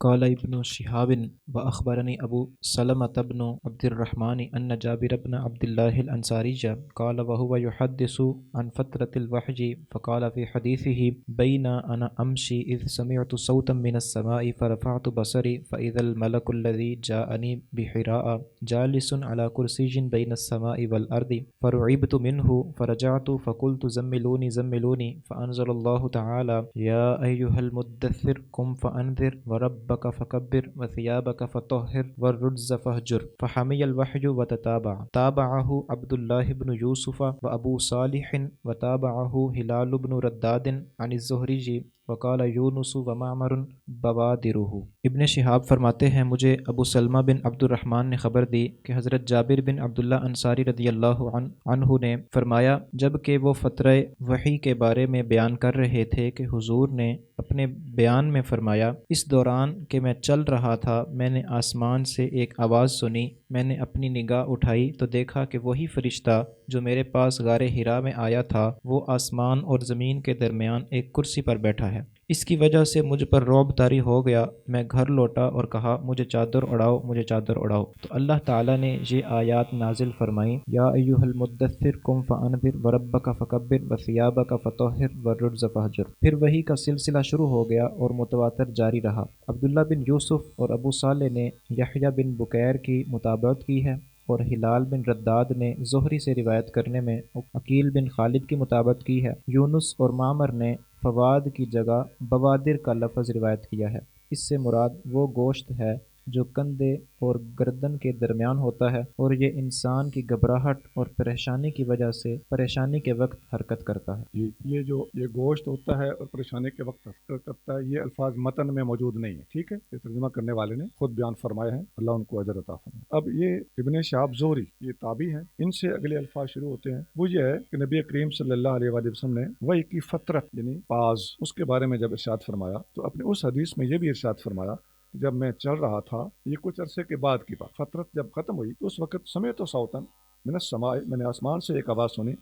قال ابن شهاب وأخبرني أبو سلمة بن عبد الرحمن أن جابر بن عبد الله الأنصاري قال وهو يحدث عن فترة الوحي فقال في حديثه بين أنا أمشي إذ سمعت صوتا من السماء فرفعت بصري فإذا الملك الذي جاءني بحراء جالس على كرسي بين السماء والأرض فرعبت منه فرجعت فقلت زملوني زملوني فأنزل الله تعالى يا أيها المدثر قم فأنذر وربك فكبر وثيابك فطهر والرجز فاهجر. فحمي الوحي وتتابع. تابعه عبد الله بن يوسف وأبو صالح وتابعه هلال بن رداد عن الزهري فقال یونس ومعمر بوادرہ۔ ابن شہاب فرماتے ہیں مجھے ابو سلمہ بن عبد الرحمن نے خبر دی کہ حضرت جابر بن عبداللہ انصاری رضی اللہ عنہ نے فرمایا جب کہ وہ فترہ وحی کے بارے میں بیان کر رہے تھے کہ حضور نے اپنے بیان میں فرمایا اس دوران کہ میں چل رہا تھا میں نے آسمان سے ایک آواز سنی، میں نے اپنی نگاہ اٹھائی تو دیکھا کہ وہی فرشتہ جو میرے پاس غار حرا میں آیا تھا وہ آسمان اور زمین کے درمیان ایک کرسی پر بیٹھا ہے۔ اس کی وجہ سے مجھ پر رعب طاری ہو گیا، میں گھر لوٹا اور کہا مجھے چادر اڑاؤ، مجھے چادر اڑاؤ۔ تو اللہ تعالیٰ نے یہ آیات نازل فرمائیں، یا ایھا المدثر قم فانذر وربک فکبر وثیابک فطہر والرجز فہجر۔ پھر وحی کا سلسلہ شروع ہو گیا اور متواتر جاری رہا۔ عبداللہ بن یوسف اور ابو صالح نے یحییٰ بن بکیر کی متابعت کی ہے اور ہلال بن رداد نے زہری سے روایت کرنے میں عقیل بن خالد کی مطابقت کی ہے۔ یونس اور معمر نے فواد کی جگہ بوادر کا لفظ روایت کیا ہے۔ اس سے مراد وہ گوشت ہے جو کندھے اور گردن کے درمیان ہوتا ہے اور یہ انسان کی گھبراہٹ اور پریشانی کی وجہ سے پریشانی کے وقت حرکت کرتا ہے۔ یہ گوشت ہوتا ہے اور پریشانی کے وقت حرکت کرتا ہے، یہ الفاظ متن میں موجود نہیں ہے، ٹھیک ہے، یہ ترجمہ کرنے والے نے خود بیان فرمائے ہیں، اللہ ان کو اجر عطا فرمائے۔ اب یہ ابن شہاب زہری یہ تابعی ہیں، ان سے اگلے الفاظ شروع ہوتے ہیں، وہ یہ ہے کہ نبی کریم صلی اللہ علیہ وآلہ وسلم نے وحی کی فترت یعنی پاز اس کے بارے میں جب ارشاد فرمایا تو اپنے اس حدیث میں یہ بھی ارشاد فرمایا جب میں چل رہا تھا، یہ کچھ عرصے کے بعد کی بات، فترت جب ختم ہوئی تو اس وقت سمعت صوتاً من السماء، میں نے آسمان سے ایک آواز سنی،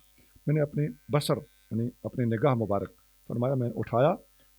میں نے اپنی بصر یعنی اپنی نگاہ مبارک فرمایا، میں اٹھایا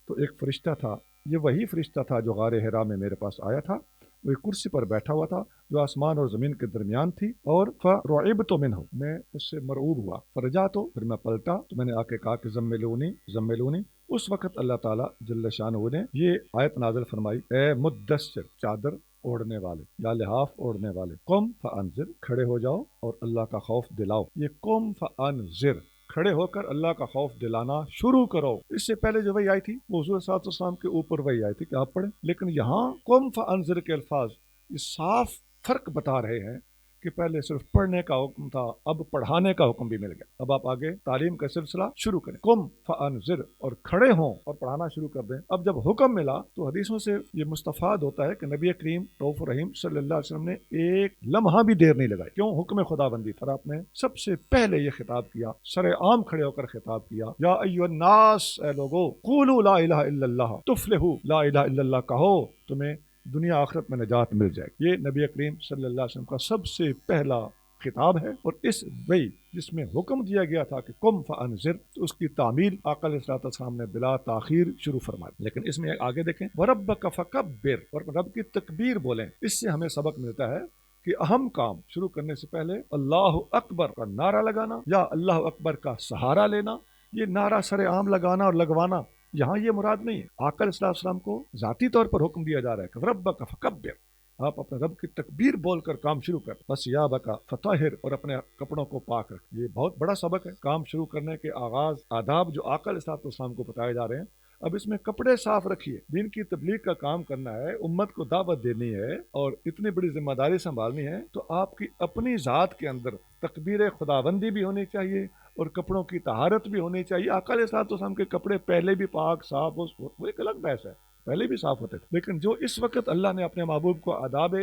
تو ایک فرشتہ تھا، یہ وہی فرشتہ تھا جو غار حرا میں میرے پاس آیا تھا، وہ ایک کرسی پر بیٹھا ہوا تھا جو آسمان اور زمین کے درمیان تھی، اور فرعبت منہ، میں اس سے مرعوب ہوا، فرجعت، پھر میں پلٹا تو میں نے آ کے کہا کہ زملونی زملونی۔ اس وقت اللہ تعالیٰ جل شانہ نے یہ آیت نازل فرمائی، اے مدثر، چادر اوڑھنے والے یا لحاف اوڑھنے والے، قم فانذر، کھڑے ہو جاؤ اور اللہ کا خوف دلاؤ۔ یہ قم فانذر، کھڑے ہو کر اللہ کا خوف دلانا شروع کرو۔ اس سے پہلے جو وحی آئی تھی وہ حضور صلی اللہ علیہ وسلم کے اوپر وحی آئی تھی کہ آپ پڑھیں، لیکن یہاں قم فانذر کے الفاظ یہ صاف فرق بتا رہے ہیں کہ پہلے صرف پڑھنے کا حکم تھا، اب پڑھانے کا حکم بھی مل گیا، اب آپ آگے تعلیم کا سلسلہ شروع کریں، قم فانذر، اور کھڑے ہوں اور پڑھانا شروع کر دیں۔ اب جب حکم ملا تو حدیثوں سے یہ مستفاد ہوتا ہے کہ نبی کریم رؤوف رحیم صلی اللہ علیہ وسلم نے ایک لمحہ بھی دیر نہیں لگائی، کیوں؟ حکم خدا بندی تھا، آپ نے سب سے پہلے یہ خطاب کیا، سر عام کھڑے ہو کر خطاب کیا، یا ایھا الناس، اے لوگو، قولوا لا الہ الا اللہ تفلحوا، لا الہ الا اللہ کہو تمہیں دنیا آخرت میں نجات مل جائے گی۔ یہ نبی کریم صلی اللہ علیہ وسلم کا سب سے پہلا خطاب ہے، اور اس وحی جس میں حکم دیا گیا تھا کہ قم فانذر، تو اس کی تعمیل آقا علیہ الصلوۃ والسلام نے بلا تاخیر شروع فرمائی۔ لیکن اس میں آگے دیکھیں، وربک فکبر، اور رب کی تکبیر بولیں۔ اس سے ہمیں سبق ملتا ہے کہ اہم کام شروع کرنے سے پہلے اللہ اکبر کا نعرہ لگانا یا اللہ اکبر کا سہارا لینا، یہ نعرہ سر عام لگانا اور لگوانا یہاں یہ مراد نہیں ہے۔ آقا علیہ السلام کو ذاتی طور پر حکم دیا جا رہا ہے کہ ربک فکبر، آپ اپنے رب کی تکبیر بول کر کام شروع کر، بس یابک فطہر، اور اپنے کپڑوں کو پاک رکھ۔ یہ بہت بڑا سبق ہے، کام شروع کرنے کے آغاز آداب جو آقا علیہ السلام کو بتائے جا رہے ہیں۔ اب اس میں کپڑے صاف رکھیے، دین کی تبلیغ کا کام کرنا ہے، امت کو دعوت دینی ہے اور اتنی بڑی ذمہ داری سنبھالنی ہے، تو آپ کی اپنی ذات کے اندر تکبیر خداوندی بھی ہونی چاہیے اور کپڑوں کی طہارت بھی ہونی چاہیے۔ آقا علیہ السلام کے کپڑے پہلے بھی پاک صاف، وہ ایک الگ بحث ہے، پہلے بھی صاف ہوتے تھے، لیکن جو اس وقت اللہ نے اپنے محبوب کو آداب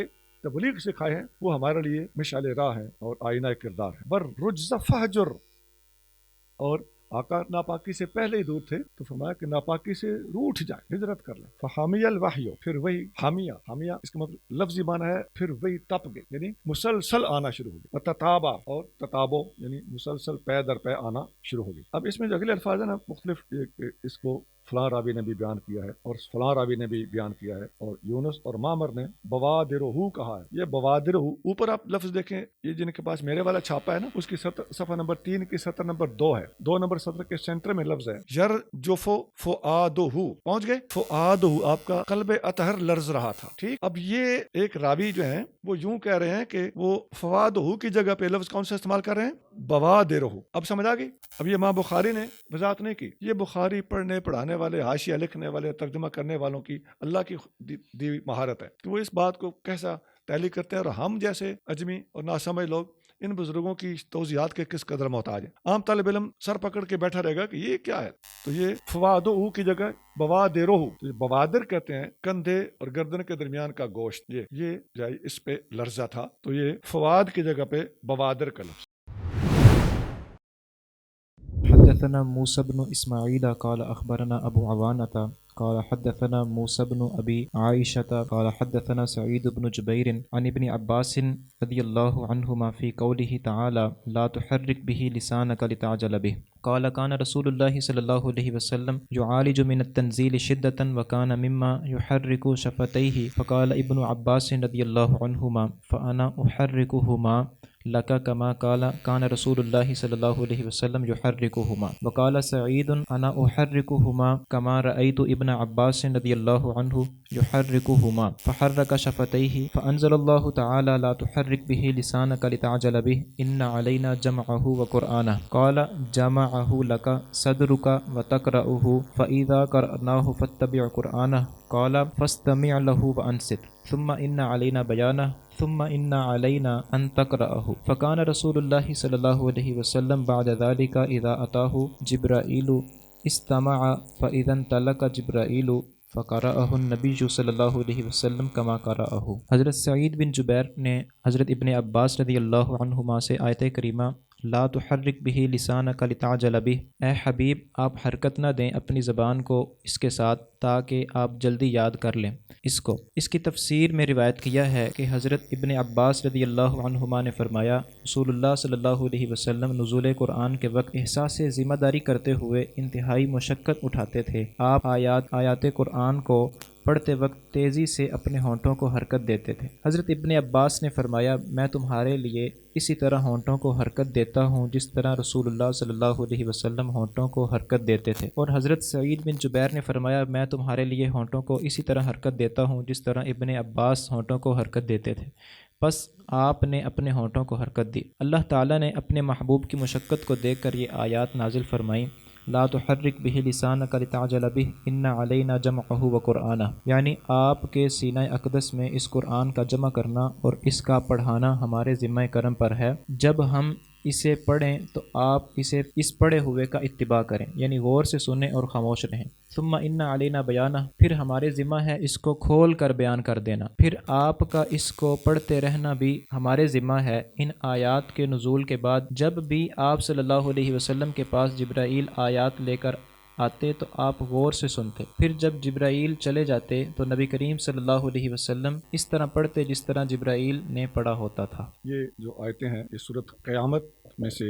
تبلیغ سکھائے ہیں وہ ہمارے لیے مشعل راہ ہیں اور آئینہ کردار ہے۔ والرجز فہجر، اور آقا ناپاکی سے پہلے ہی دور تھے تو فرمایا کہ ناپاکی سے روٹھ جائیں، ہجرت کر لیں۔ فحامی الوحی، پھر وہی حامیہ اس کا مطلب لفظی معنی ہے پھر وہی تپ گئے، یعنی مسلسل آنا شروع ہو گئی۔ وتتابع، اور تتابع یعنی مسلسل پے در پے آنا شروع ہو گئی۔ اب اس میں جو اگلے الفاظ ہیں نا مختلف، اس کو فلاں راوی نے بھی بیان کیا ہے اور فلاں راوی نے بھی بیان کیا ہے، اور یونس اور معمر نے بوادرہ کہا ہے۔ یہ بوادرہ، اوپر آپ لفظ دیکھیں، یہ جن کے پاس میرے والا چھاپا ہے نا، اس کی صفحہ نمبر 3 کی سطر نمبر 2 ہے، 2 نمبر سطر کے سینٹر میں لفظ ہے یرجف فؤادہ، پہنچ گئے، فؤادہ، آپ کا قلب اطہر لرز رہا تھا، ٹھیک۔ اب یہ ایک راوی جو ہیں وہ یوں کہہ رہے ہیں کہ وہ فؤادہ کی جگہ پہ لفظ کون سا استعمال کر رہے ہیں؟ بوادرہ۔ اب سمجھ آ گئی؟ اب یہ امام بخاری نے وضاحت نہیں کی، یہ بخاری پڑھنے پڑھانے والے، حاشیہ لکھنے والے، ترجمہ کرنے والوں کی اللہ کی دی مہارت ہے کہ وہ اس بات کو کیسا تعلیق کرتے ہیں، اور ہم جیسے اجمی اور ناسمجھ لوگ ان بزرگوں کی توضیحات کے کس قدر محتاج ہیں. عام طالب علم سر پکڑ کے بیٹھا رہے گا کہ یہ کیا ہے. تو یہ فوادو کی جگہ بوادرو، بوادر کہتے ہیں کندھے اور گردن کے درمیان کا گوشت. یہ جائے اس پہ لرزہ تھا تو یہ فواد کی جگہ پہ بوادر کا لفظ. حدثنا موسى بن إسماعيل قال أخبرنا أبو عوانة قال حدثنا موسى بن أبي عائشة قال حدثنا سعيد بن جبير عن ابن عباس رضي الله عنهما في قوله تعالى لا تحرك به لسانك لتعجل به قال كان رسول الله صلى الله عليه وسلم يعالج من التنزيل شدة وكان مما يحرك شفتيه فقال ابن عباس رضي الله عنهما فأنا أحركهما لك كما قال كان رسول الله صلى الله عليه وسلم يحركهما وقال سعيد أنا أحركهما كما رأيت ابن عباس رضي الله عنه يحركهما فحرك شفتيه فأنزل الله تعالى لا تحرك به لسانك لتعجل به إن علينا جمعه وقرآنه قال جمعه لك صدرك وتقرأه فإذا قرأناه فاتبع قرآنه قال فاستمع له وأنصت ثم إن علينا بيانه ثم إن علينا أن تقرأه فكان رسول الله صلى الله عليه وسلم بعد ذلك إذا أتاه جبرائيل استمع فإذا انطلق جبرائيل فقرأه النبی صلی اللہ علیہ وسلم کما قرأه. حضرت سعید بن جبیر نے حضرت ابن عباس رضی اللہ عنہما سے آیت کریمہ لا تحرک به لسانک لتعجل به، اے حبیب آپ حرکت نہ دیں اپنی زبان کو اس کے ساتھ تاکہ آپ جلدی یاد کر لیں اس کی تفسیر میں روایت کیا ہے کہ حضرت ابن عباس رضی اللہ عنہما نے فرمایا رسول اللہ صلی اللہ علیہ وسلم نزول قرآن کے وقت احساس ذمہ داری کرتے ہوئے انتہائی مشقت اٹھاتے تھے. آپ آیات قرآن کو پڑھتے وقت تیزی سے اپنے ہونٹوں کو حرکت دیتے تھے. حضرت ابن عباس نے فرمایا میں تمہارے لیے اسی طرح ہونٹوں کو حرکت دیتا ہوں جس طرح رسول اللہ صلی اللہ علیہ وسلم ہونٹوں کو حرکت دیتے تھے. اور حضرت سعید بن جبیر نے فرمایا میں تمہارے لیے ہونٹوں کو اسی طرح حرکت دیتا ہوں جس طرح ابن عباس ہونٹوں کو حرکت دیتے تھے. بس آپ نے اپنے ہونٹوں کو حرکت دی. اللہ تعالیٰ نے اپنے محبوب کی مشقت کو دیکھ کر یہ آیات نازل فرمائیں لا تحرک به لسانک لتعجل به ان علینا جمعہ وقرآنہ، یعنی آپ کے سینہ اقدس میں اس قرآن کا جمع کرنا اور اس کا پڑھانا ہمارے ذمہ کرم پر ہے. جب ہم اسے پڑھیں تو آپ اس پڑھے ہوئے کا اتباع کریں، یعنی غور سے سنیں اور خاموش رہیں. ثم ان علینا بیانہ، پھر ہمارے ذمہ ہے اس کو کھول کر بیان کر دینا. پھر آپ کا اس کو پڑھتے رہنا بھی ہمارے ذمہ ہے. ان آیات کے نزول کے بعد جب بھی آپ صلی اللہ علیہ وسلم کے پاس جبرائیل آیات لے کر آتے تو آپ غور سے سنتے. پھر جب جبرائیل چلے جاتے تو نبی کریم صلی اللہ علیہ وسلم اس طرح پڑھتے جس طرح جبرائیل نے پڑھا ہوتا تھا. یہ جو آیتیں ہیں یہ سورۃ قیامت میں سے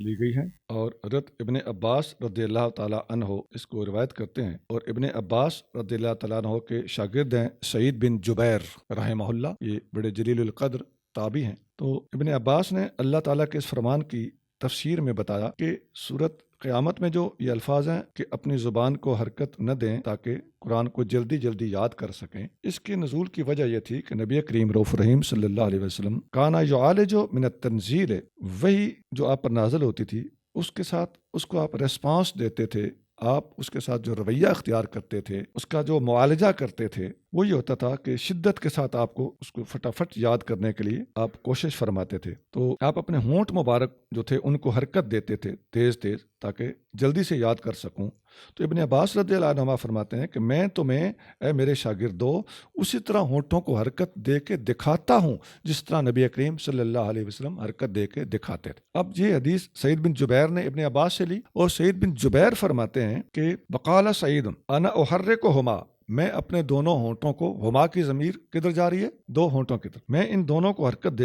لی گئی ہیں اور حضرت ابن عباس رضی اللہ تعالیٰ عنہ اس کو روایت کرتے ہیں. اور ابن عباس رضی اللہ تعالیٰ عنہ کے شاگرد ہیں سعید بن جبیر رحمہ اللہ، یہ بڑے جلیل القدر تابعی ہیں. تو ابن عباس نے اللہ تعالیٰ کے اس فرمان کی تفسیر میں بتایا کہ سورت قیامت میں جو یہ الفاظ ہیں کہ اپنی زبان کو حرکت نہ دیں تاکہ قرآن کو جلدی جلدی یاد کر سکیں، اس کے نزول کی وجہ یہ تھی کہ نبی کریم رؤوف رحیم صلی اللہ علیہ وسلم کانا یعالج من التنزیل، وہی جو آپ پر نازل ہوتی تھی اس کے ساتھ اس کو آپ ریسپانس دیتے تھے، آپ اس کے ساتھ جو رویہ اختیار کرتے تھے، اس کا جو معالجہ کرتے تھے، وہ یہ ہوتا تھا کہ شدت کے ساتھ آپ کو اس کو فٹافٹ یاد کرنے کے لیے آپ کوشش فرماتے تھے. تو آپ اپنے ہونٹ مبارک جو تھے ان کو حرکت دیتے تھے تیز تیز تاکہ جلدی سے یاد کر سکوں. تو ابن عباس رضی اللہ عنہ فرماتے ہیں کہ میں تمہیں اے میرے شاگردو اسی طرح ہونٹوں کو حرکت دے کے دکھاتا ہوں جس طرح نبی کریم صلی اللہ علیہ وسلم حرکت دے کے دکھاتے تھے. اب یہ حدیث سعید بن جبیر نے ابن عباس سے لی اور سعید بن جبیر فرماتے ہیں کہ وقال سعید انا احرکہما، میں اپنے دونوں ہونٹوں کو، ہما کی ضمیر کدھر جا رہی ہے؟ دو ہونٹوں کی طرف، میں ان دونوں کو حرکت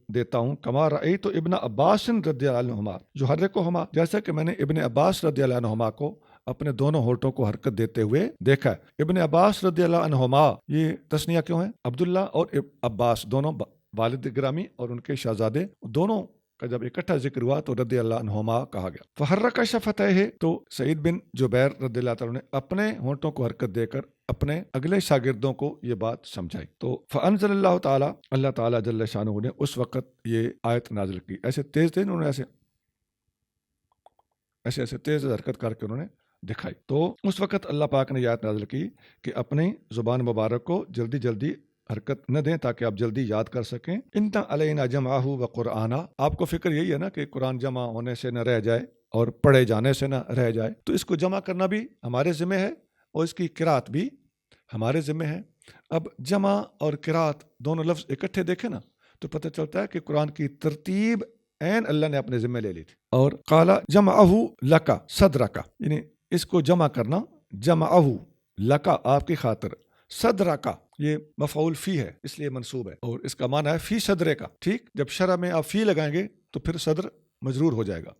دیتا ہوں کما رأیت ابن عباس رضی اللہ عنہما یحرکہما، جیسا کہ میں نے ابن عباس رضی اللہ عنہما کو اپنے دونوں ہونٹوں کو حرکت دیتے ہوئے دیکھا ہے. ابن عباس رضی اللہ عنہما یہ تسنیہ کیوں ہے؟ عبداللہ اور عباس دونوں والد گرامی اور ان کے شہزادے، دونوں کا جب اکٹھا ذکر ہوا تو رضی اللہ عنہما کہا گیا. فحرک شفتیہ، تو سعید بن جبیر رضی اللہ تعالیٰ نے اپنے ہونٹوں کو حرکت دے کر اپنے اگلے شاگردوں کو یہ بات سمجھائی. تو فانزل اللہ تعالیٰ، اللہ تعالیٰ جل شانہ نے اس وقت یہ آیت نازل کی. ایسے تیز تیز انہوں نے ایسے تیز حرکت کر کے انہوں نے دکھائی. تو اس وقت اللہ پاک نے یہ آیت نازل کی کہ اپنی زبان مبارک کو جلدی جلدی حرکت نہ دیں تاکہ آپ جلدی یاد کر سکیں. ان علینا جمعہ و قرآن. آپ کو فکر یہی ہے نا کہ قرآن جمع ہونے سے نہ رہ جائے اور پڑھے جانے سے نہ رہ جائے, تو اس کو جمع کرنا بھی ہمارے ذمہ ہے اور اس کی قرات بھی ہمارے ذمہ ہے. اب جمع اور قرات دونوں لفظ اکٹھے دیکھیں نا تو پتہ چلتا ہے کہ قرآن کی ترتیب عین اللہ نے اپنے ذمہ لے لی تھی. اور قال جمعہ لکا صدرکا, یعنی اس کو جمع کرنا, جمعہ لکا آپ کی خاطر, صدرکا یہ مفعول فی ہے اس لیے منصوب ہے, اور اس کا معنی ہے فی صدرے کا. ٹھیک, جب شرح میں آپ فی لگائیں گے تو پھر صدر مجرور ہو جائے گا.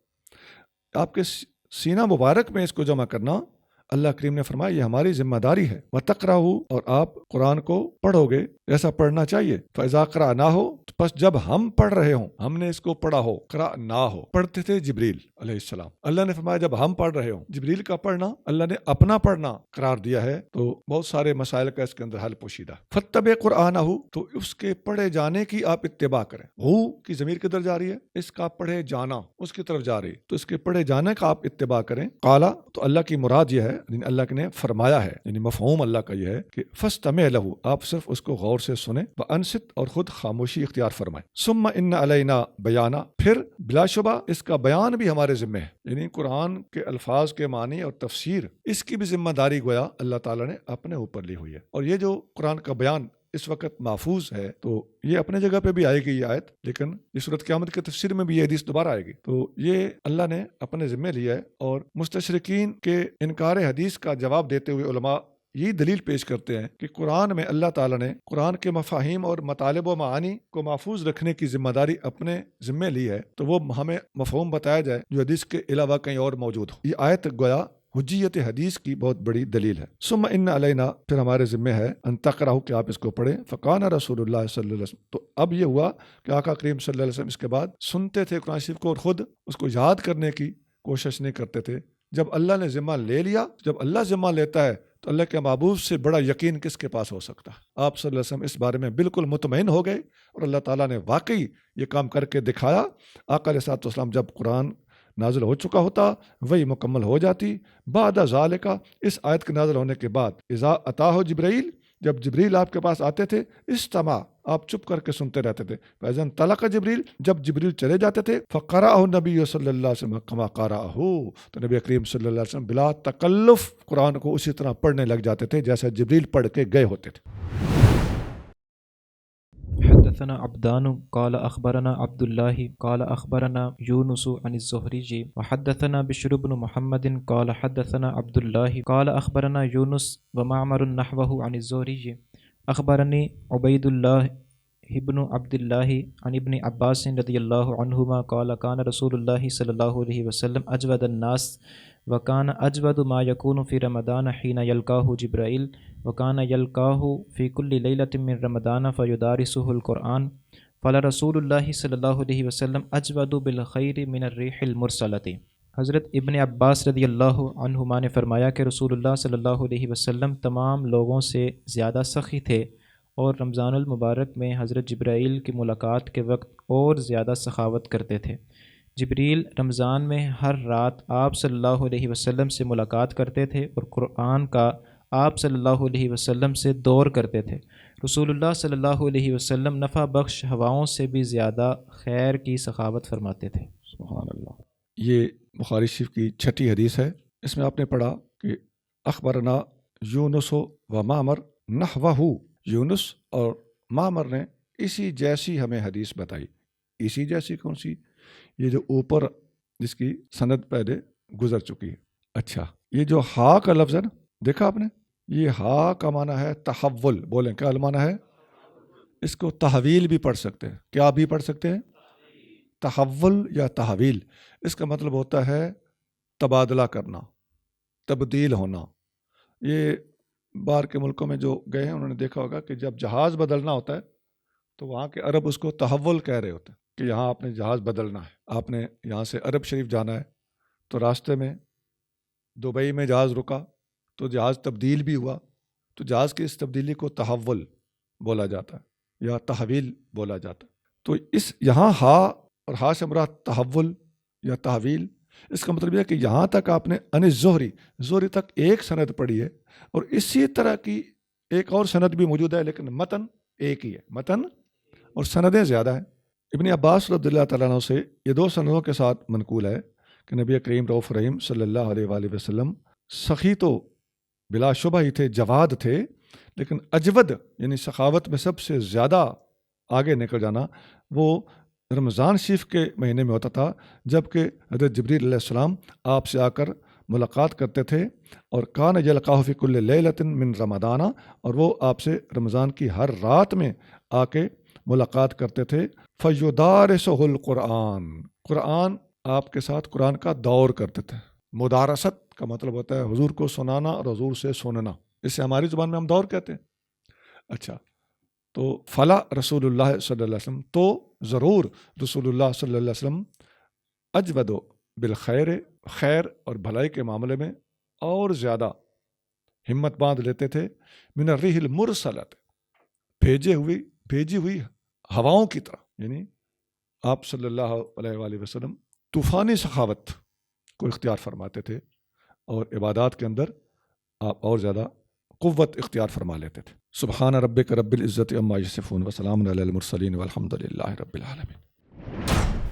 آپ کے سینہ مبارک میں اس کو جمع کرنا اللہ کریم نے فرمایا یہ ہماری ذمہ داری ہے. وَتَقْرَأُ, اور آپ قرآن کو پڑھو گے ایسا پڑھنا چاہیے. فَإِذَا قَرَأْنَاهُ, پس جب ہم پڑھ رہے ہوں, ہم نے اس کو پڑھا ہو. قرأناہ پڑھتے تھے جبریل علیہ السلام. اللہ نے فرمایا جب ہم پڑھ رہے ہوں. جبریل کا پڑھنا اللہ نے اپنا پڑھنا قرار دیا ہے, تو بہت سارے مسائل کا اس کے اندر حل پوشیدہ. فَاتَّبِعْ قُرْآنَهُ, تو اس کے پڑھے جانے کی آپ اتباع کریں. ہو کی ضمیر کدھر جا رہی ہے؟ اس کا پڑھے جانا اس کی طرف جا رہی, تو اس کے پڑھے جانے کا آپ اتباع کریں. قالا, تو اللہ کی مراد یہ ہے, یعنی اللہ نے فرمایا ہے, یعنی مفہوم اللہ کا یہ ہے کہ فَاسْتَمِعْ لَهُ, آپ صرف اس کو غور سے سنیں. وَأَنصِتْ, اور خود خاموشی اختیار فرمائیں. ثُمَّ إِنَّ عَلَيْنَا بَيَانًا, پھر بلا شبہ اس کا بیان بھی ہمارے ذمہ ہے. یعنی قرآن کے الفاظ کے معنی اور تفسیر اس کی بھی ذمہ داری گویا اللہ تعالیٰ نے اپنے اوپر لی ہوئی ہے. اور یہ جو قرآن کا بیان اس وقت محفوظ ہے, تو یہ اپنے جگہ پہ بھی آئے گی یہ آیت, لیکن یہ صورت قیامت کے تفسیر میں بھی یہ حدیث دوبارہ آئے گی. تو یہ اللہ نے اپنے ذمہ لیا ہے. اور مستشرقین کے انکار حدیث کا جواب دیتے ہوئے علماء یہی دلیل پیش کرتے ہیں کہ قرآن میں اللہ تعالیٰ نے قرآن کے مفاہیم اور مطالب و معانی کو محفوظ رکھنے کی ذمہ داری اپنے ذمہ لی ہے, تو وہ ہمیں مفہوم بتایا جائے جو حدیث کے علاوہ کہیں اور موجود ہو. یہ آیت گویا حجیت حدیث کی بہت بڑی دلیل ہے. ثم ان علینا, پھر ہمارے ذمہ ہے, ان تقرأہ, کہ آپ اس کو پڑھیں. فقان رسول اللہ صلی اللہ علیہ وسلم, تو اب یہ ہوا کہ آقا کریم صلی اللہ علیہ وسلم اس کے بعد سنتے تھے قرآن شریف کو اور خود اس کو یاد کرنے کی کوشش نہیں کرتے تھے. جب اللہ نے ذمہ لے لیا, جب اللہ ذمہ لیتا ہے تو اللہ کے محبوب سے بڑا یقین کس کے پاس ہو سکتا ہے. آپ صلی اللہ علیہ وسلم اس بارے میں بالکل مطمئن ہو گئے, اور اللہ تعالیٰ نے واقعی یہ کام کر کے دکھایا. آقا علیہ السلام جب قرآن نازل ہو چکا ہوتا, وہی مکمل ہو جاتی. بعد ذالک, اس آیت کے نازل ہونے کے بعد, اذا اتاہ جبرائیل, جب جبریل آپ کے پاس آتے تھے, استمع, آپ چپ کر کے سنتے رہتے تھے. فاذا انطلق جبریل, جب جبریل چلے جاتے تھے, فقرأہ نبی صلی اللہ علیہ وسلم کما قرأہ, تو نبی کریم صلی اللہ علیہ وسلم بلا تکلف قرآن کو اسی طرح پڑھنے لگ جاتے تھے جیسے جبریل پڑھ کے گئے ہوتے تھے. حدثنا عبدان قال أخبرنا عبد الله قال أخبرنا يونس عن الزهري وحدثنا بشر بن محمد قال حدثنا عبد الله قال أخبرنا يونس ومعمر نحوه عن الزهري أخبرني عبيد الله ابن عبد الله عن ابن عباس رضي الله عنهما قال كان رسول الله صلى الله عليه وسلم أجود الناس وكان أجود ما يكون في رمضان حين يلقاه جبرائيل وكان يلقاه في كل ليلة من رمضان فيدارسه القرآن فلرسول الله صلى الله عليه وسلم أجود بالخير من الريح المرسلة. حضرت ابن عباس رضی اللہ عنہما نے فرمایا کہ رسول اللہ صلی اللہ علیہ وسلم تمام لوگوں سے زیادہ سخی تھے اور رمضان المبارک میں حضرت جبرائیل کی ملاقات کے وقت اور زیادہ سخاوت کرتے تھے. جبریل رمضان میں ہر رات آپ صلی اللہ علیہ وسلم سے ملاقات کرتے تھے اور قرآن کا آپ صلی اللہ علیہ وسلم سے دور کرتے تھے. رسول اللہ صلی اللہ علیہ وسلم نفع بخش ہواؤں سے بھی زیادہ خیر کی سخاوت فرماتے تھے. سبحان اللہ. یہ بخاری شریف کی 6ٹھی حدیث ہے. اس میں آپ نے پڑھا کہ اخبرنا یونس و معمر نحوہ, یونس اور معمر نے اسی جیسی ہمیں حدیث بتائی. اسی جیسی کون سی؟ یہ جو اوپر جس کی سند پہلے گزر چکی ہے. اچھا, یہ جو ہا کا لفظ ہے نا, دیکھا آپ نے, یہ ہا کا معنی ہے تحول. بولیں کیا معنی ہے؟ اس کو تحویل بھی پڑھ سکتے ہیں. کیا بھی پڑھ سکتے ہیں؟ تحول یا تحویل. اس کا مطلب ہوتا ہے تبادلہ کرنا, تبدیل ہونا. یہ باہر کے ملکوں میں جو گئے ہیں انہوں نے دیکھا ہوگا کہ جب جہاز بدلنا ہوتا ہے تو وہاں کے عرب اس کو تحول کہہ رہے ہوتے ہیں کہ یہاں آپ نے جہاز بدلنا ہے. آپ نے یہاں سے عرب شریف جانا ہے تو راستے میں دبئی میں جہاز رکا تو جہاز تبدیل بھی ہوا, تو جہاز کی اس تبدیلی کو تحول بولا جاتا ہے یا تحویل بولا جاتا ہے. تو اس یہاں ہا اور ہا سے مراد تحول یا تحویل, اس کا مطلب یہ ہے کہ یہاں تک آپ نے ان زہری تک ایک سند پڑھی ہے اور اسی طرح کی ایک اور سند بھی موجود ہے لیکن متن ایک ہی ہے متن اور سندیں زیادہ ہیں۔ ابن عباس رضی اللہ تعالیٰ عنہ سے یہ 2 سندوں کے ساتھ منقول ہے کہ نبی کریم رؤوف رحیم صلی اللہ علیہ وآلہ وسلم سخی تو بلا شبہ ہی تھے، جواد تھے، لیکن اجود یعنی سخاوت میں سب سے زیادہ آگے نکل جانا وہ رمضان شریف کے مہینے میں ہوتا تھا، جبکہ حضرت جبریل علیہ السلام آپ سے آ کر ملاقات کرتے تھے، اور کان یلقاہ فی کل لیلۃ من رمضان، اور وہ آپ سے رمضان کی ہر رات میں آ کے ملاقات کرتے تھے۔ فیدارسہ القرآن، قرآن آپ کے ساتھ قرآن کا دور کرتے تھے۔ مدارست کا مطلب ہوتا ہے حضور کو سنانا اور حضور سے سننا، اسے ہماری زبان میں ہم دور کہتے ہیں۔ اچھا، تو فلا رسول اللہ صلی اللہ علیہ وسلم، تو ضرور رسول اللہ صلی اللہ علیہ وسلم اجود بالخیر، خیر اور بھلائی کے معاملے میں اور زیادہ ہمت باندھ لیتے تھے، من الريح المرسلۃ، بھیجی ہوئی ہواؤں کی طرح، یعنی آپ صلی اللہ علیہ وآلہ وسلم طوفانی سخاوت کو اختیار فرماتے تھے، اور عبادات کے اندر آپ اور زیادہ قوت اختیار فرما لیتے تھے۔ سبحان ربک رب العزت عما یصفون وسلام علی المرسلین والحمد للہ رب العالمین۔